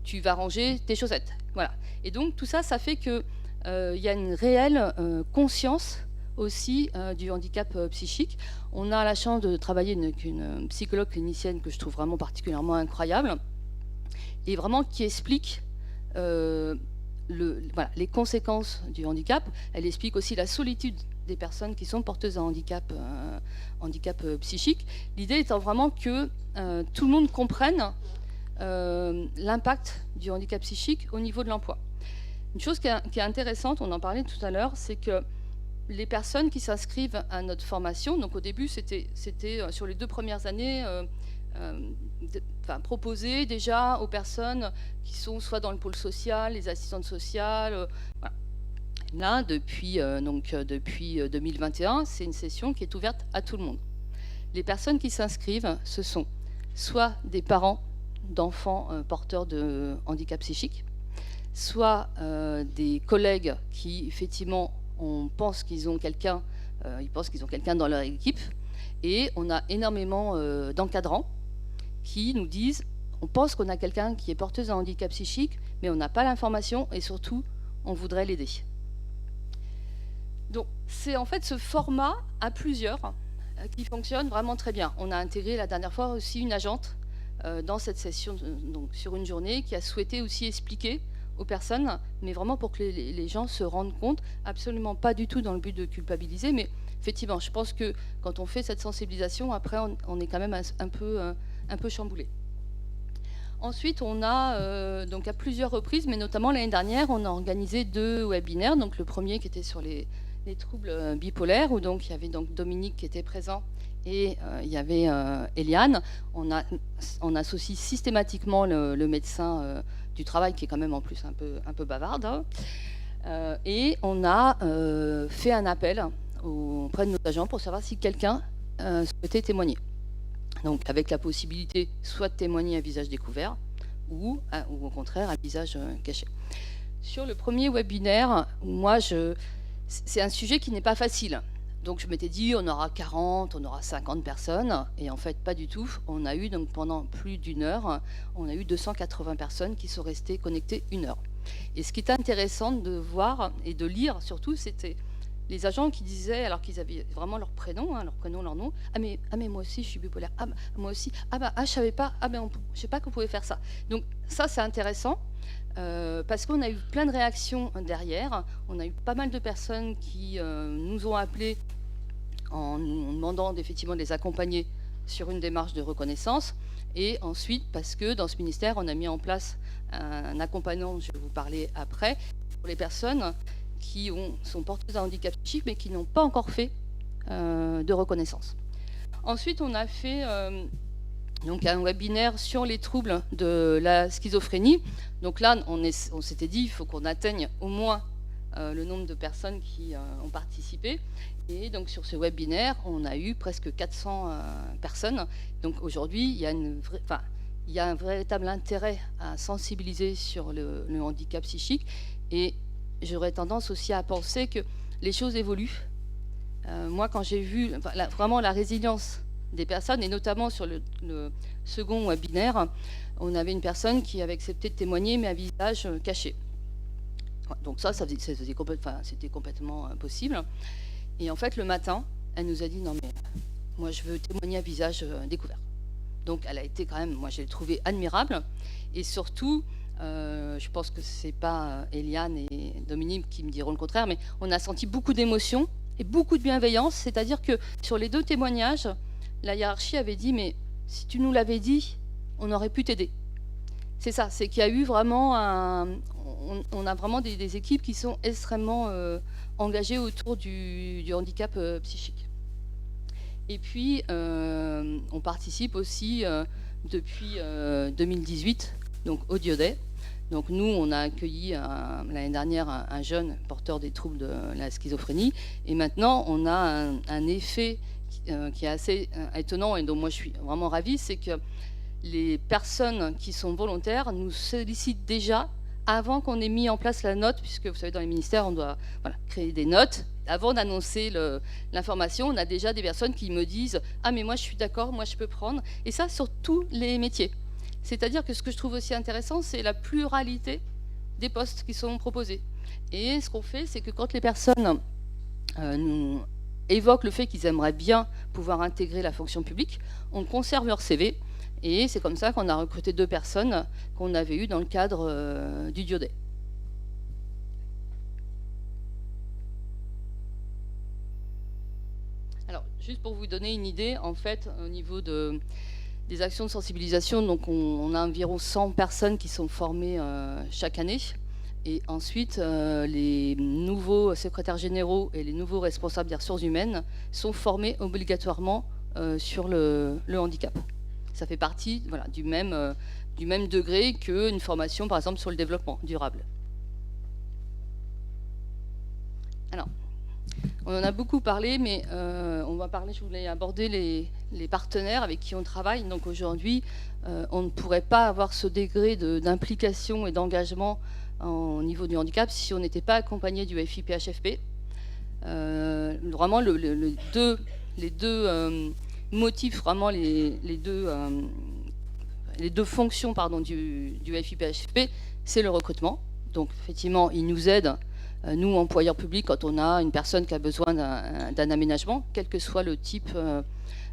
tu vas ranger tes chaussettes. Voilà. Et donc tout ça, ça fait qu'il y a une réelle conscience aussi du handicap psychique. On a la chance de travailler avec une psychologue clinicienne que je trouve vraiment particulièrement incroyable, et vraiment qui explique les conséquences du handicap. Elle explique aussi la solitude des personnes qui sont porteuses d'un handicap psychique. L'idée étant vraiment que tout le monde comprenne l'impact du handicap psychique au niveau de l'emploi. Une chose qui est intéressante, on en parlait tout à l'heure, c'est que les personnes qui s'inscrivent à notre formation, donc au début c'était sur les 2 premières années, proposer déjà aux personnes qui sont soit dans le pôle social, les assistantes sociales. Voilà. Là, depuis 2021, c'est une session qui est ouverte à tout le monde. Les personnes qui s'inscrivent, ce sont soit des parents d'enfants porteurs de handicap psychique, soit des collègues qui, effectivement, on pense qu'ils ont quelqu'un dans leur équipe, et on a énormément d'encadrants qui nous disent, on pense qu'on a quelqu'un qui est porteuse d'un handicap psychique, mais on n'a pas l'information, et surtout, on voudrait l'aider. Donc, c'est en fait ce format à plusieurs qui fonctionne vraiment très bien. On a intégré la dernière fois aussi une agente dans cette session, donc sur une journée, qui a souhaité aussi expliquer aux personnes, mais vraiment pour que les gens se rendent compte, absolument pas du tout dans le but de culpabiliser, mais effectivement, je pense que quand on fait cette sensibilisation, après, on est quand même un peu chamboulé. Ensuite, on a, donc à plusieurs reprises, mais notamment l'année dernière, on a organisé 2 webinaires. Donc le premier qui était sur les troubles bipolaires, où donc il y avait donc Dominique qui était présent, et il y avait Eliane. On associe systématiquement le médecin du travail, qui est quand même en plus un peu bavarde, hein. Et on a fait un appel auprès de nos agents pour savoir si quelqu'un souhaitait témoigner. Donc avec la possibilité soit de témoigner à visage découvert ou au contraire à visage caché. Sur le premier webinaire, moi, c'est un sujet qui n'est pas facile. Donc je m'étais dit, on aura 40, on aura 50 personnes, et en fait pas du tout. On a eu, donc pendant plus d'1 heure, on a eu 280 personnes qui sont restées connectées 1 heure. Et ce qui est intéressant de voir et de lire surtout, c'était les agents qui disaient, alors qu'ils avaient vraiment leur prénom, leur nom, ah mais moi aussi je suis bipolaire, ah bah, moi aussi, je savais pas, je sais pas qu'on pouvait faire ça. Donc ça c'est intéressant. Parce qu'on a eu plein de réactions derrière. On a eu pas mal de personnes qui nous ont appelés en nous demandant effectivement de les accompagner sur une démarche de reconnaissance. Et ensuite, parce que dans ce ministère, on a mis en place un accompagnant, je vais vous parler après, pour les personnes qui sont porteuses d'un handicap psychique mais qui n'ont pas encore fait de reconnaissance. Ensuite, on a fait donc un webinaire sur les troubles de la schizophrénie. Donc là, on s'était dit, il faut qu'on atteigne au moins le nombre de personnes qui ont participé. Et donc sur ce webinaire, on a eu presque 400 personnes. Donc aujourd'hui, il y a un véritable intérêt à sensibiliser sur le handicap psychique. Et j'aurais tendance aussi à penser que les choses évoluent. Moi, quand j'ai vu vraiment la résilience des personnes, et notamment sur le second webinaire, on avait une personne qui avait accepté de témoigner, mais à visage caché. Donc c'était complètement impossible. Et en fait, le matin, elle nous a dit, non mais moi je veux témoigner à visage découvert. Donc elle a été quand même, moi je l'ai trouvée admirable. Et surtout, je pense que c'est pas Eliane et Dominique qui me diront le contraire, mais on a senti beaucoup d'émotion et beaucoup de bienveillance. C'est-à-dire que sur les 2 témoignages, la hiérarchie avait dit, mais si tu nous l'avais dit, on aurait pu t'aider. C'est ça, c'est qu'il y a eu vraiment on a vraiment des équipes qui sont extrêmement engagées autour du handicap psychique. Et puis, on participe aussi depuis 2018, donc au Diodet. Donc nous, on a accueilli l'année dernière un jeune porteur des troubles de la schizophrénie. Et maintenant, on a un effet qui est assez étonnant et dont moi je suis vraiment ravie, c'est que les personnes qui sont volontaires nous sollicitent déjà avant qu'on ait mis en place la note, puisque vous savez, dans les ministères, on doit créer des notes. Avant d'annoncer l'information, on a déjà des personnes qui me disent « Ah, mais moi, je suis d'accord, moi, je peux prendre ». Et ça, sur tous les métiers. C'est-à-dire que ce que je trouve aussi intéressant, c'est la pluralité des postes qui sont proposés. Et ce qu'on fait, c'est que quand les personnes nous évoquent le fait qu'ils aimeraient bien pouvoir intégrer la fonction publique, on conserve leur CV. Et c'est comme ça qu'on a recruté 2 personnes qu'on avait eues dans le cadre du Diodet. Alors, juste pour vous donner une idée, en fait, au niveau des actions de sensibilisation, donc on a environ 100 personnes qui sont formées chaque année. Et ensuite, les nouveaux secrétaires généraux et les nouveaux responsables des ressources humaines sont formés obligatoirement sur le handicap. Ça fait partie du même degré qu'une formation, par exemple, sur le développement durable. Alors, on en a beaucoup parlé, mais je voulais aborder les partenaires avec qui on travaille. Donc aujourd'hui, on ne pourrait pas avoir ce degré d'implication et d'engagement au niveau du handicap si on n'était pas accompagné du FIPHFP. Vraiment, les deux motifs, vraiment les deux fonctions du FIPHFP, c'est le recrutement. Donc effectivement, ils nous aident, nous employeurs publics, quand on a une personne qui a besoin d'un aménagement, quel que soit le type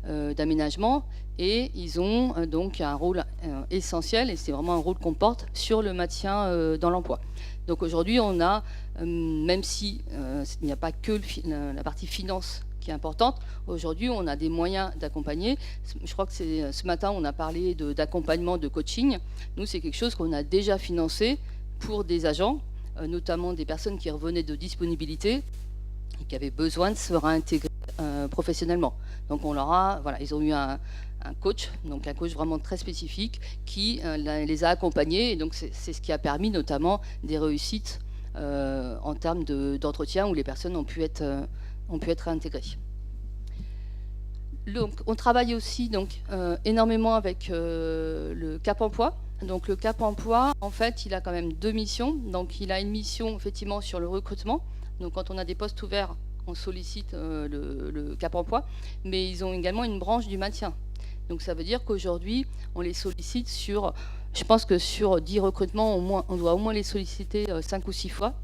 d'aménagement, et ils ont donc un rôle essentiel, et c'est vraiment un rôle qu'on porte sur le maintien dans l'emploi. Donc aujourd'hui, on a, même si il n'y a pas que la partie finance qui est importante, aujourd'hui on a des moyens d'accompagner. Je crois que ce matin on a parlé d'accompagnement, de coaching. Nous, c'est quelque chose qu'on a déjà financé pour des agents, notamment des personnes qui revenaient de disponibilité et qui avaient besoin de se réintégrer professionnellement. Donc on leur a, ils ont eu un coach, donc un coach vraiment très spécifique qui les a accompagnés, et donc c'est ce qui a permis notamment des réussites en termes d'entretien où les personnes ont pu être ont pu être réintégrés. Donc, on travaille aussi énormément avec le Cap Emploi. Donc le Cap Emploi, en fait, il a quand même 2 missions. Donc il a une mission effectivement sur le recrutement. Donc quand on a des postes ouverts, on sollicite le Cap Emploi, mais ils ont également une branche du maintien. Donc ça veut dire qu'aujourd'hui, on les sollicite sur, je pense que sur 10 recrutements, on doit au moins les solliciter 5 ou 6 fois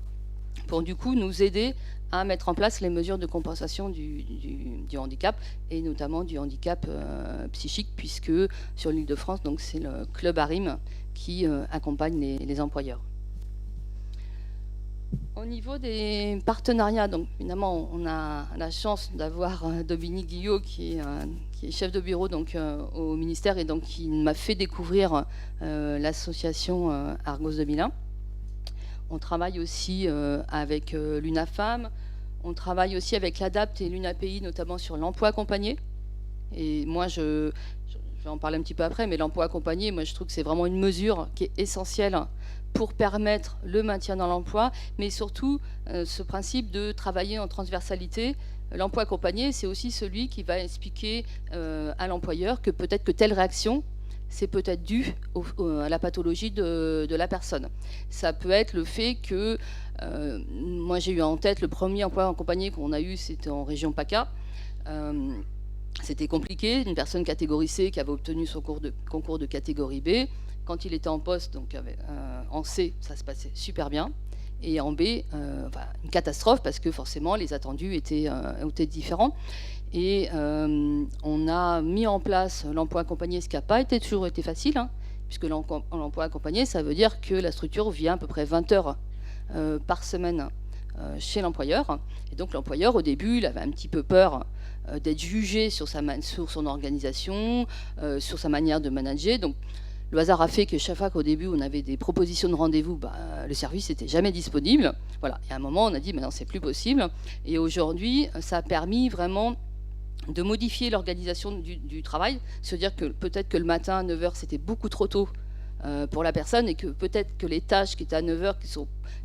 pour du coup nous aider à mettre en place les mesures de compensation du handicap, et notamment du handicap psychique, puisque sur l'Île-de-France, donc c'est le club ARIM qui accompagne les employeurs. Au niveau des partenariats, donc évidemment, on a la chance d'avoir Dominique Guillot qui est chef de bureau donc, au ministère, et donc qui m'a fait découvrir l'association Argos 2001. On travaille aussi avec l'UNAFAM, on travaille aussi avec l'ADAPT et l'UNAPI, notamment sur l'emploi accompagné. Et moi, je vais en parler un petit peu après, mais l'emploi accompagné, moi je trouve que c'est vraiment une mesure qui est essentielle pour permettre le maintien dans l'emploi, mais surtout ce principe de travailler en transversalité. L'emploi accompagné, c'est aussi celui qui va expliquer à l'employeur que peut-être que telle réaction, c'est peut-être dû à la pathologie de la personne. Ça peut être le fait que, moi j'ai eu en tête le premier emploi accompagné qu'on a eu, c'était en région PACA. C'était compliqué, une personne catégorie C qui avait obtenu son concours de catégorie B. Quand il était en poste, donc en C, ça se passait super bien. Et en B, une catastrophe, parce que forcément les attendus étaient différents. Et on a mis en place l'emploi accompagné, ce qui n'a pas toujours été facile, hein, puisque l'emploi accompagné, ça veut dire que la structure vient à peu près 20 heures par semaine chez l'employeur. Et donc l'employeur, au début, il avait un petit peu peur d'être jugé sur son organisation, sur sa manière de manager. Donc le hasard a fait que chaque fois qu'au début on avait des propositions de rendez-vous, le service n'était jamais disponible. Voilà. Et à un moment, on a dit maintenant c'est plus possible. Et aujourd'hui, ça a permis vraiment de modifier l'organisation du travail, se dire que peut-être que le matin à 9h c'était beaucoup trop tôt pour la personne, et que peut-être que les tâches qui étaient à 9h,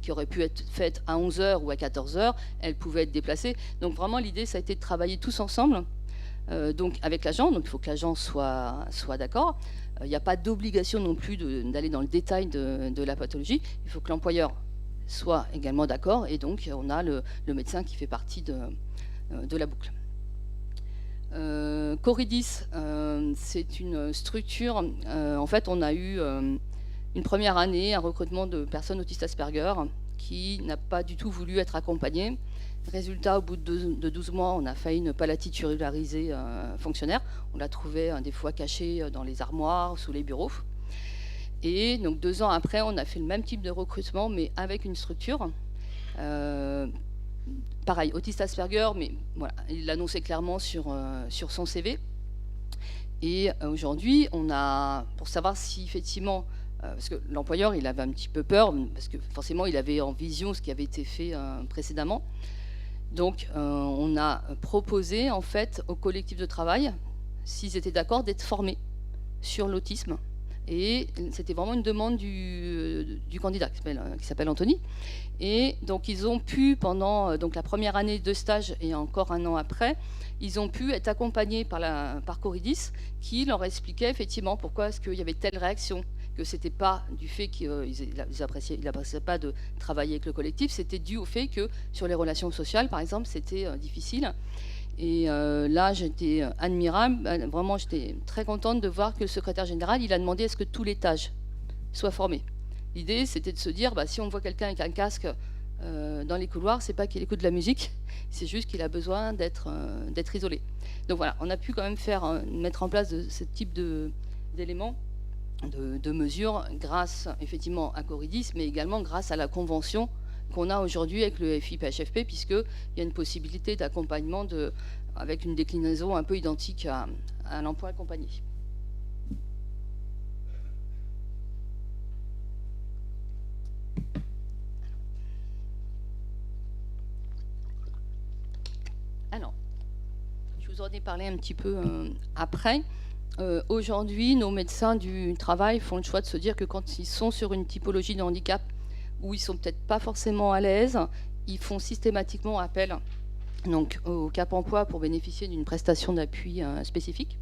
qui auraient pu être faites à 11h ou à 14h, elles pouvaient être déplacées. Donc vraiment l'idée, ça a été de travailler tous ensemble, donc avec l'agent. Donc il faut que l'agent soit d'accord. Il n'y a pas d'obligation non plus d'aller dans le détail de la pathologie. Il faut que l'employeur soit également d'accord, et donc on a le médecin qui fait partie de la boucle. Coridis, c'est une structure, en fait on a eu une première année un recrutement de personnes autistes Asperger qui n'a pas du tout voulu être accompagnées. Résultat, au bout de 12 mois, on a failli ne pas la titulariser fonctionnaire. On la trouvait des fois cachée dans les armoires, sous les bureaux. Et donc 2 ans après, on a fait le même type de recrutement, mais avec une structure. Pareil, autiste Asperger, mais voilà, il l'annonçait clairement sur son CV. Et aujourd'hui, on a, pour savoir si effectivement, parce que l'employeur, il avait un petit peu peur, parce que forcément, il avait en vision ce qui avait été fait précédemment. Donc, on a proposé, en fait, au collectif de travail, s'ils étaient d'accord, d'être formés sur l'autisme. Et c'était vraiment une demande du candidat qui s'appelle Anthony. Et donc ils ont pu, pendant la première année de stage et encore un an après, ils ont pu être accompagnés par Coridis, qui leur expliquait effectivement pourquoi est-ce qu'il y avait telle réaction, que c'était pas du fait qu'ils n'appréciaient pas de travailler avec le collectif, c'était dû au fait que sur les relations sociales, par exemple, c'était difficile. Et là, j'étais admirable, vraiment, j'étais très contente de voir que le secrétaire général, il a demandé à ce que tous les TAG soient formés. L'idée, c'était de se dire, si on voit quelqu'un avec un casque dans les couloirs, c'est pas qu'il écoute de la musique, c'est juste qu'il a besoin d'être isolé. Donc voilà, on a pu quand même mettre en place ce type d'éléments, de mesures, grâce effectivement à Coridis, mais également grâce à la convention qu'on a aujourd'hui avec le FIPHFP, puisqu'il y a une possibilité d'accompagnement avec une déclinaison un peu identique à l'emploi accompagné. Alors, je vous en ai parlé un petit peu après. Aujourd'hui, nos médecins du travail font le choix de se dire que quand ils sont sur une typologie de handicap où ils sont peut-être pas forcément à l'aise, ils font systématiquement appel donc au Cap Emploi pour bénéficier d'une prestation d'appui spécifique.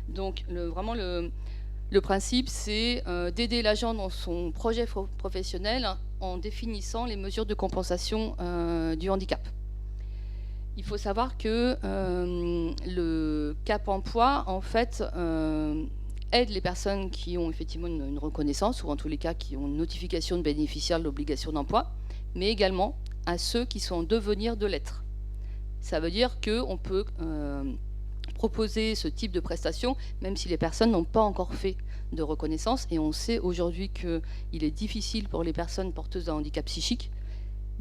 Donc vraiment le principe, c'est d'aider l'agent dans son projet professionnel en définissant les mesures de compensation du handicap. Il faut savoir que le Cap Emploi, en fait, aide les personnes qui ont effectivement une reconnaissance, ou en tous les cas qui ont une notification de bénéficiaire de l'obligation d'emploi, mais également à ceux qui sont en devenir de l'être. Ça veut dire qu'on peut proposer ce type de prestation, même si les personnes n'ont pas encore fait de reconnaissance. Et on sait aujourd'hui qu'il est difficile pour les personnes porteuses d'un handicap psychique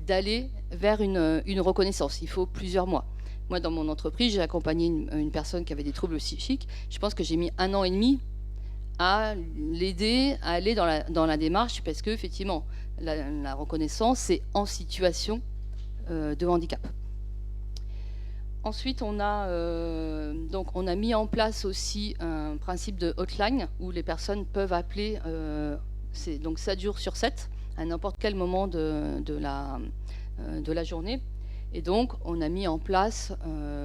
d'aller vers une reconnaissance. Il faut plusieurs mois. Moi, dans mon entreprise, j'ai accompagné une personne qui avait des troubles psychiques. Je pense que j'ai mis 1 an et demi à l'aider à aller dans la démarche, parce qu'effectivement, la reconnaissance, c'est en situation de handicap. Ensuite, on a mis en place aussi un principe de hotline où les personnes peuvent appeler, donc 7 jours sur 7, à n'importe quel moment de la journée. Et donc, on a mis en place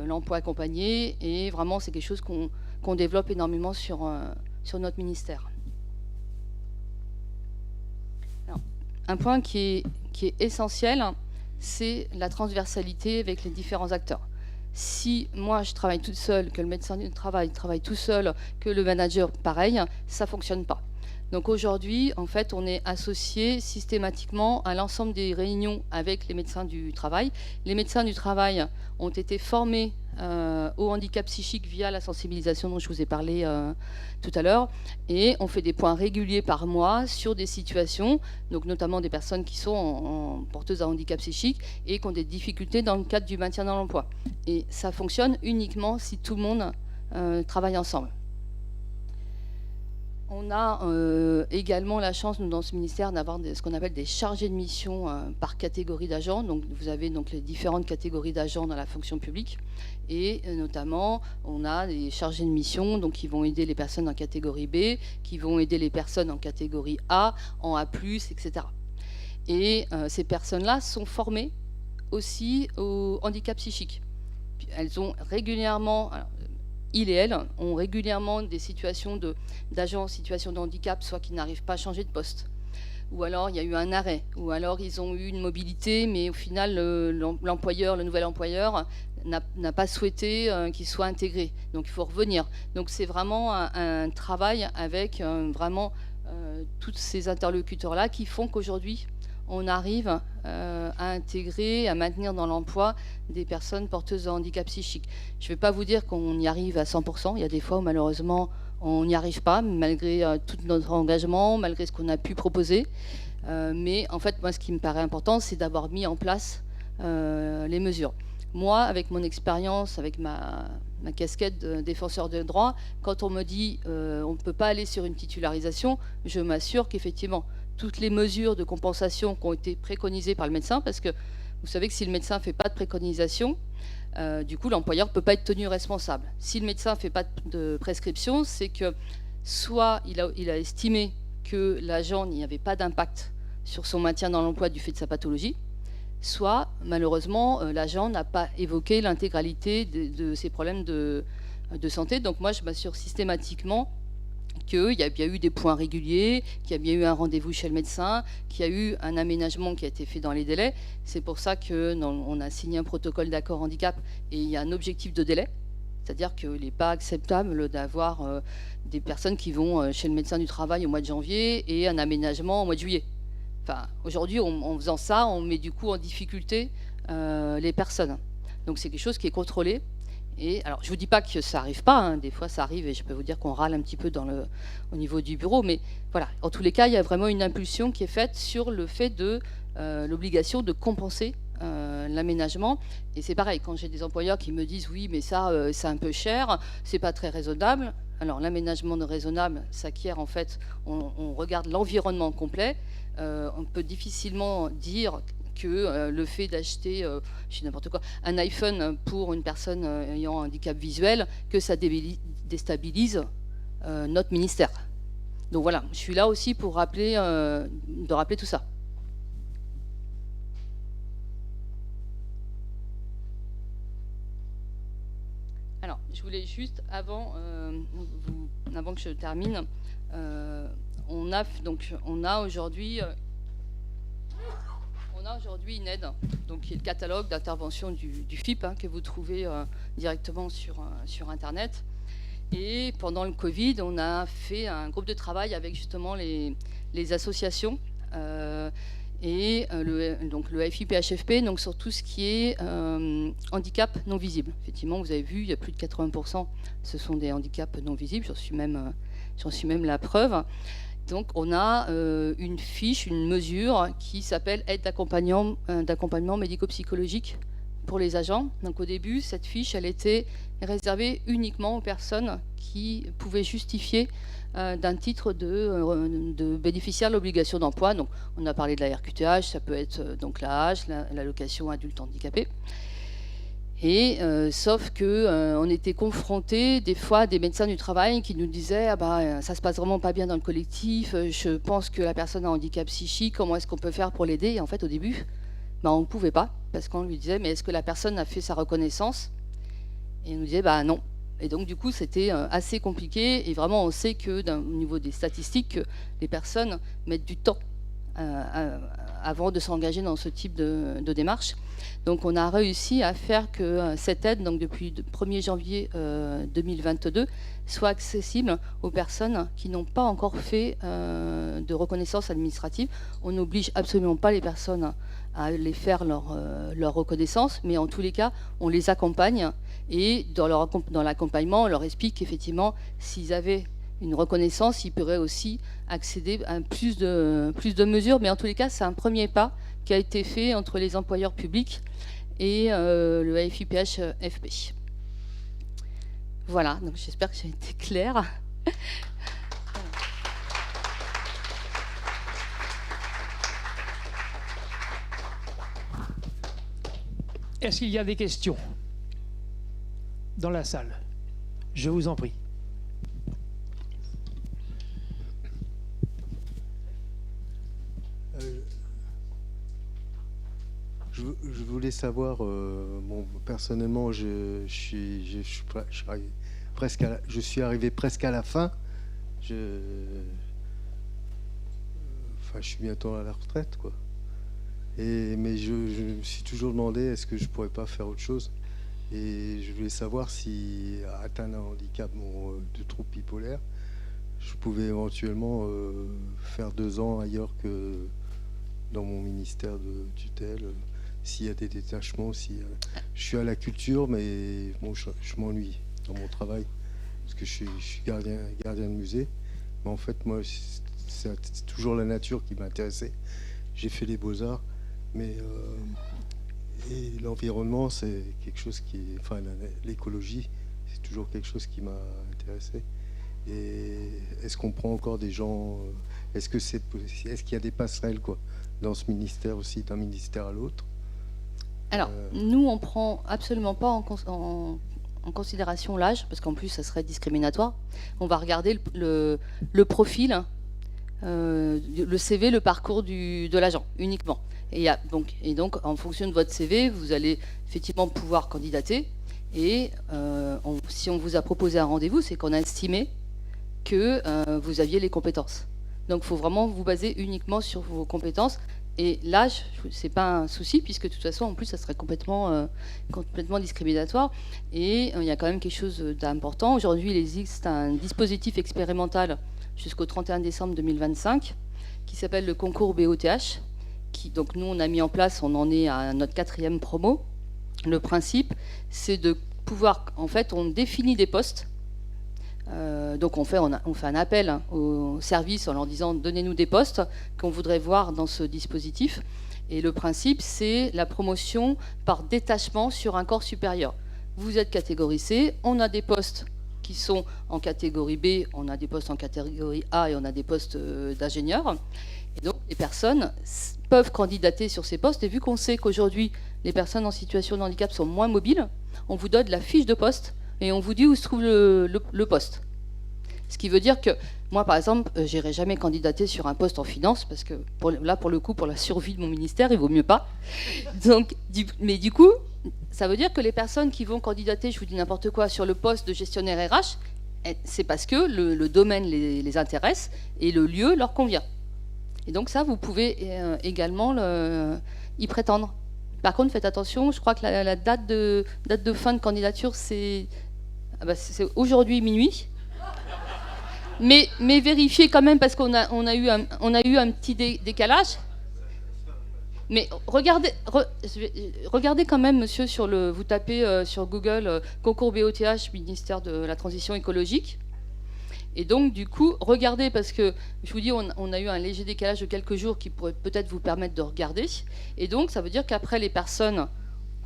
l'emploi accompagné, et vraiment, c'est quelque chose qu'on développe énormément sur notre ministère. Alors, un point qui est essentiel, c'est la transversalité avec les différents acteurs. Si moi je travaille toute seule, que le médecin du travail travaille tout seul, que le manager pareil, ça ne fonctionne pas. Donc aujourd'hui, en fait, on est associé systématiquement à l'ensemble des réunions avec les médecins du travail. Les médecins du travail ont été formés au handicap psychique via la sensibilisation dont je vous ai parlé tout à l'heure, et on fait des points réguliers par mois sur des situations, donc notamment des personnes qui sont porteuses d'un handicap psychique et qui ont des difficultés dans le cadre du maintien dans l'emploi. Et ça fonctionne uniquement si tout le monde travaille ensemble. On a également la chance, nous, dans ce ministère, d'avoir ce qu'on appelle des chargés de mission par catégorie d'agents. Donc, vous avez donc les différentes catégories d'agents dans la fonction publique. Et notamment, on a des chargés de mission donc, qui vont aider les personnes en catégorie B, qui vont aider les personnes en catégorie A, en A+, etc. Et ces personnes-là sont formées aussi au handicap psychique. Elles ont régulièrement... Alors, ils et elles ont régulièrement des situations d'agents en situation de handicap, soit qui n'arrivent pas à changer de poste, ou alors il y a eu un arrêt, ou alors ils ont eu une mobilité, mais au final le nouvel employeur n'a pas souhaité qu'ils soient intégrés. Donc il faut revenir. Donc c'est vraiment un travail avec vraiment tous ces interlocuteurs-là qui font qu'aujourd'hui, on arrive à intégrer, à maintenir dans l'emploi des personnes porteuses de handicap psychique. Je ne vais pas vous dire qu'on y arrive à 100%. Il y a des fois où malheureusement on n'y arrive pas, malgré tout notre engagement, malgré ce qu'on a pu proposer. Mais en fait, moi, ce qui me paraît important, c'est d'avoir mis en place les mesures. Moi, avec mon expérience, avec ma casquette de défenseur de droit, quand on me dit on ne peut pas aller sur une titularisation, je m'assure qu'effectivement, toutes les mesures de compensation qui ont été préconisées par le médecin, parce que vous savez que si le médecin ne fait pas de préconisation, du coup l'employeur ne peut pas être tenu responsable. Si le médecin ne fait pas de prescription, c'est que soit il a estimé que l'agent n'y avait pas d'impact sur son maintien dans l'emploi du fait de sa pathologie, soit malheureusement l'agent n'a pas évoqué l'intégralité de ses problèmes de santé. Donc moi je m'assure systématiquement qu'il y a bien eu des points réguliers, qu'il y a bien eu un rendez-vous chez le médecin, qu'il y a eu un aménagement qui a été fait dans les délais. C'est pour ça qu'on a signé un protocole d'accord handicap et il y a un objectif de délai. C'est-à-dire qu'il n'est pas acceptable d'avoir des personnes qui vont chez le médecin du travail au mois de janvier et un aménagement au mois de juillet. Enfin, aujourd'hui, en faisant ça, on met du coup en difficulté les personnes. Donc c'est quelque chose qui est contrôlé. Et alors, je ne vous dis pas que ça n'arrive pas, hein. Des fois ça arrive et je peux vous dire qu'on râle un petit peu au niveau du bureau, mais voilà, en tous les cas, il y a vraiment une impulsion qui est faite sur le fait de l'obligation de compenser l'aménagement. Et c'est pareil, quand j'ai des employeurs qui me disent oui, mais ça, c'est un peu cher, c'est pas très raisonnable. Alors, l'aménagement de raisonnable s'acquiert en fait, on regarde l'environnement complet. On peut difficilement dire que le fait d'acheter, je dis n'importe quoi, un iPhone pour une personne ayant un handicap visuel, que ça déstabilise notre ministère. Donc voilà, je suis là aussi pour rappeler tout ça. Alors, je voulais juste, avant que je termine, on a aujourd'hui une aide, donc qui est le catalogue d'intervention du FIP, hein, que vous trouvez directement sur Internet. Et pendant le Covid, on a fait un groupe de travail avec justement les associations donc le FIPHFP, donc sur tout ce qui est handicap non visible. Effectivement, vous avez vu, il y a plus de 80%, ce sont des handicaps non visibles. J'en suis même la preuve. Donc, on a une fiche, une mesure qui s'appelle aide d'accompagnement médico-psychologique pour les agents. Donc, au début, cette fiche, elle était réservée uniquement aux personnes qui pouvaient justifier d'un titre de bénéficiaire de l'obligation d'emploi. Donc, on a parlé de la RQTH, ça peut être donc l'AH, l'allocation adulte handicapé. Et sauf que on était confrontés des fois à des médecins du travail qui nous disaient ça se passe vraiment pas bien dans le collectif, je pense que la personne a un handicap psychique, comment est-ce qu'on peut faire pour l'aider? Et en fait, au début, on ne pouvait pas, parce qu'on lui disait mais est-ce que la personne a fait sa reconnaissance? Et il nous disait non. Et donc du coup c'était assez compliqué, et vraiment on sait que au niveau des statistiques, les personnes mettent du temps avant de s'engager dans ce type de démarche. Donc on a réussi à faire que cette aide, donc depuis le 1er janvier 2022, soit accessible aux personnes qui n'ont pas encore fait de reconnaissance administrative. On n'oblige absolument pas les personnes à aller faire leur reconnaissance, mais en tous les cas, on les accompagne, et dans l'accompagnement, on leur explique qu'effectivement, s'ils avaient une reconnaissance, ils pourraient aussi accéder à plus de mesures. Mais en tous les cas, c'est un premier pas qui a été fait entre les employeurs publics et le FIPHFP. Voilà, donc j'espère que j'ai été claire. Est-ce qu'il y a des questions dans la salle? Je vous en prie. Je voulais savoir, personnellement, je suis arrivé presque à la fin. Je suis bientôt à la retraite, quoi. Mais je me suis toujours demandé est-ce que je pourrais pas faire autre chose. Et je voulais savoir si, atteint d'un handicap de trouble bipolaire, je pouvais éventuellement faire 2 ans ailleurs que dans mon ministère de tutelle. S'il y a des détachements, je suis à la culture, mais je m'ennuie dans mon travail, parce que je suis gardien de musée. Mais en fait, moi, c'est toujours la nature qui m'intéressait. J'ai fait les beaux-arts, mais et l'environnement, c'est quelque chose l'écologie, c'est toujours quelque chose qui m'a intéressé. Et est-ce qu'on prend encore des gens, est-ce qu'il y a des passerelles, quoi, dans ce ministère aussi, d'un ministère à l'autre? Alors, nous, on prend absolument pas en considération l'âge, parce qu'en plus, ça serait discriminatoire. On va regarder le profil, le CV, le parcours de l'agent, uniquement. Et donc, en fonction de votre CV, vous allez effectivement pouvoir candidater. Et si on vous a proposé un rendez-vous, c'est qu'on a estimé que vous aviez les compétences. Donc, il faut vraiment vous baser uniquement sur vos compétences. Et l'âge, c'est pas un souci, puisque de toute façon, en plus, ça serait complètement discriminatoire. Et il y a quand même quelque chose d'important. Aujourd'hui, il existe un dispositif expérimental jusqu'au 31 décembre 2025 qui s'appelle le concours BOTH. Donc nous, on a mis en place, on en est à notre 4e promo. Le principe, c'est de pouvoir, en fait, on définit des postes. Donc on fait un appel au service en leur disant donnez-nous des postes qu'on voudrait voir dans ce dispositif. Et le principe, c'est la promotion par détachement sur un corps supérieur. Vous êtes catégorie C, on a des postes qui sont en catégorie B, on a des postes en catégorie A et on a des postes d'ingénieurs. Et donc les personnes peuvent candidater sur ces postes. Et vu qu'on sait qu'aujourd'hui les personnes en situation de handicap sont moins mobiles, on vous donne la fiche de poste et on vous dit où se trouve le poste. Ce qui veut dire que moi, par exemple, j'irai jamais candidater sur un poste en finance, parce que pour le coup, pour la survie de mon ministère, il vaut mieux pas. Donc, mais du coup, ça veut dire que les personnes qui vont candidater, je vous dis n'importe quoi, sur le poste de gestionnaire RH, c'est parce que le domaine les intéresse et le lieu leur convient. Et donc ça, vous pouvez également y prétendre. Par contre, faites attention, je crois que la date de fin de candidature, c'est aujourd'hui minuit. Mais vérifiez quand même, parce qu'on a eu un petit décalage. Mais regardez quand même, monsieur, vous tapez sur Google concours BOTH, ministère de la Transition écologique. Et donc, du coup, regardez, parce que je vous dis, on a eu un léger décalage de quelques jours qui pourrait peut-être vous permettre de regarder. Et donc, ça veut dire qu'après, les personnes,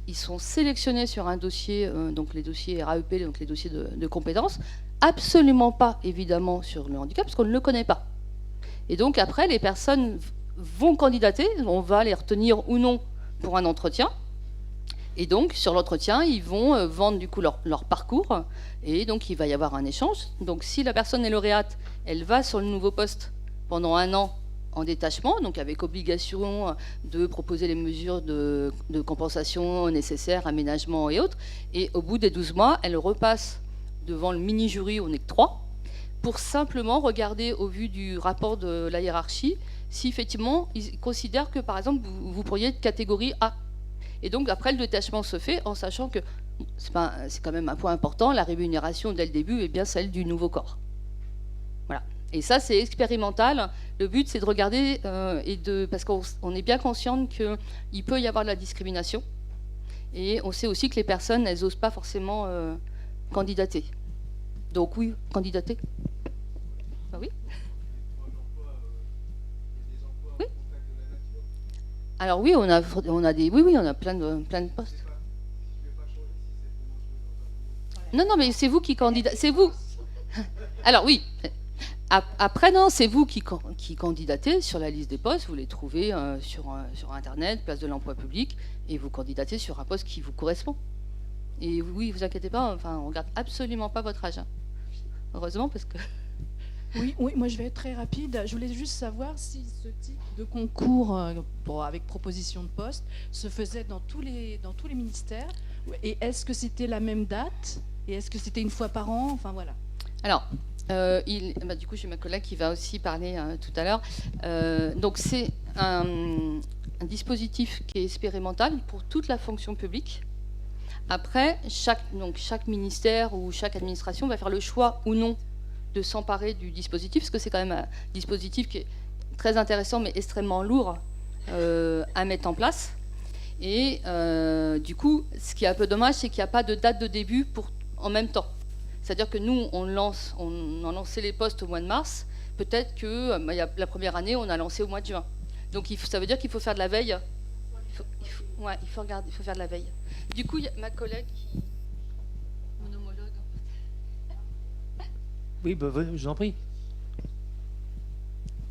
ils sont sélectionnés sur un dossier, donc les dossiers RAEP, donc les dossiers de compétences, absolument pas, évidemment, sur le handicap, parce qu'on ne le connaît pas. Et donc, après, les personnes vont candidater, on va les retenir ou non pour un entretien. Et donc, sur l'entretien, ils vont vendre du coup leur parcours. Et donc, il va y avoir un échange. Donc, si la personne est lauréate, elle va sur le nouveau poste pendant 1 an en détachement, donc avec obligation de proposer les mesures de compensation nécessaires, aménagement et autres. Et au bout des 12 mois, elle repasse devant le mini-jury, on n'est que 3, pour simplement regarder au vu du rapport de la hiérarchie si effectivement ils considèrent que, par exemple, vous pourriez être catégorie A. Et donc, après, le détachement se fait en sachant que c'est quand même un point important, la rémunération dès le début est bien celle du nouveau corps. Voilà. Et ça, c'est expérimental. Le but, c'est de regarder, parce qu'on est bien conscient qu'il peut y avoir de la discrimination. Et on sait aussi que les personnes, elles n'osent pas forcément candidater. Donc oui, candidater. Bah oui. Oui. Alors oui, on a plein de postes. Non, mais c'est vous qui candidatez. C'est vous. Alors oui. Après, non, c'est vous qui candidatez sur la liste des postes. Vous les trouvez sur Internet, place de l'emploi public, et vous candidatez sur un poste qui vous correspond. Et oui, vous inquiétez pas, on regarde absolument pas votre âge. Hein. Heureusement, parce que... Oui, moi je vais être très rapide. Je voulais juste savoir si ce type de concours avec proposition de poste se faisait dans tous les ministères. Et est-ce que c'était la même date? Et est-ce que c'était une fois par an? Enfin voilà. Alors, du coup, j'ai ma collègue qui va aussi parler tout à l'heure. Donc c'est un dispositif qui est expérimental pour toute la fonction publique. Après, chaque ministère ou chaque administration va faire le choix ou non de s'emparer du dispositif, parce que c'est quand même un dispositif qui est très intéressant, mais extrêmement lourd à mettre en place. Et du coup, ce qui est un peu dommage, c'est qu'il n'y a pas de date de début en même temps. C'est-à-dire que nous, on a lancé les postes au mois de mars. Peut-être que la première année, on a lancé au mois de juin. Donc ça veut dire qu'il faut faire de la veille. Il faut faire de la veille. Du coup, il y a ma collègue mon homologue. Oui, je vous en prie.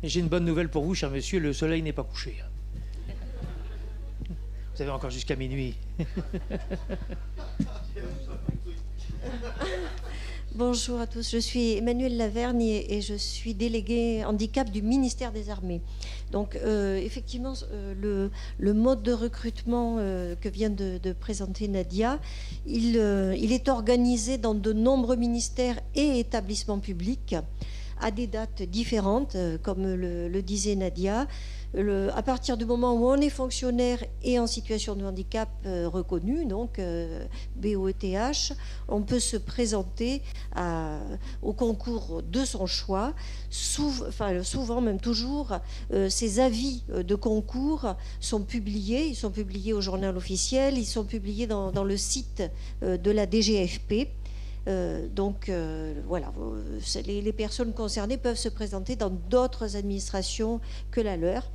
J'ai une bonne nouvelle pour vous, cher monsieur, le soleil n'est pas couché. Vous avez encore jusqu'à minuit. Bonjour à tous, je suis Emmanuelle Lavergne et je suis déléguée handicap du ministère des Armées. Donc effectivement, le mode de recrutement que vient de présenter Nadia, il est organisé dans de nombreux ministères et établissements publics à des dates différentes, comme le disait Nadia. À partir du moment où on est fonctionnaire et en situation de handicap reconnu, donc BOETH, on peut se présenter au concours de son choix. Souvent, même toujours, ces avis de concours sont publiés. Ils sont publiés au journal officiel, ils sont publiés dans le site de la DGFP. Voilà, les personnes concernées peuvent se présenter dans d'autres administrations que la leur.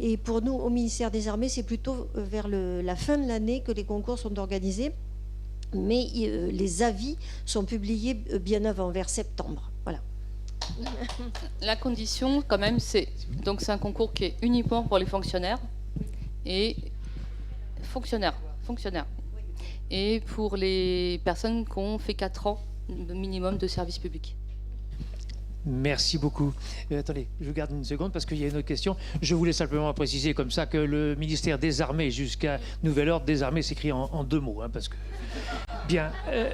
Et pour nous, au ministère des Armées, c'est plutôt vers la fin de l'année que les concours sont organisés. Mais les avis sont publiés bien avant, vers septembre. Voilà. La condition, quand même, c'est un concours qui est uniquement pour les fonctionnaires et fonctionnaires. Et pour les personnes qui ont fait 4 ans minimum de service public. Merci beaucoup. Attendez, je garde une seconde parce qu'il y a une autre question. Je voulais simplement préciser comme ça que le ministère des Armées jusqu'à nouvel ordre des Armées s'écrit en 2 mots. Parce que... Bien,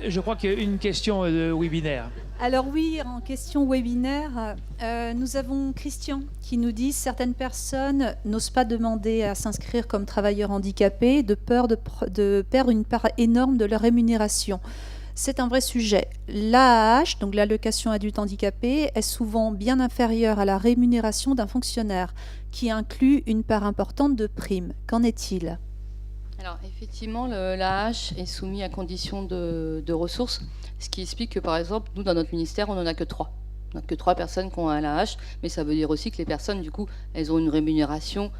je crois qu'il y a une question de webinaire. Alors oui, en question webinaire, nous avons Christian qui nous dit « Certaines personnes n'osent pas demander à s'inscrire comme travailleurs handicapés de peur de perdre une part énorme de leur rémunération. » C'est un vrai sujet. L'AAH, donc l'allocation adulte handicapé, est souvent bien inférieure à la rémunération d'un fonctionnaire, qui inclut une part importante de primes. Qu'en est-il ? Alors effectivement, l'AAH est soumis à conditions de ressources, ce qui explique que par exemple, nous dans notre ministère, on n'en a que 3. On n'a que 3 personnes qui ont un AAH, mais ça veut dire aussi que les personnes, du coup, elles ont une rémunération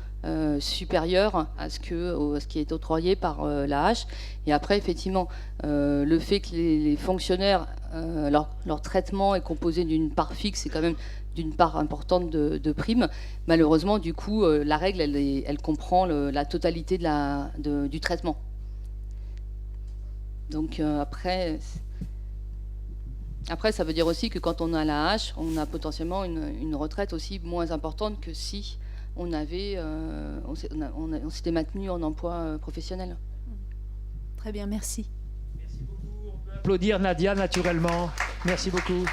supérieure à ce qui est octroyé par l'AAH. Et après, effectivement, le fait que les fonctionnaires, leur traitement est composé d'une part fixe et quand même d'une part importante de primes, malheureusement, du coup, la règle, elle comprend la totalité du traitement. Donc après, ça veut dire aussi que quand on a l'AAH, on a potentiellement une retraite aussi moins importante que si on s'était maintenu en emploi professionnel. Très bien, merci. Merci beaucoup. On peut applaudir Nadia naturellement. Merci beaucoup.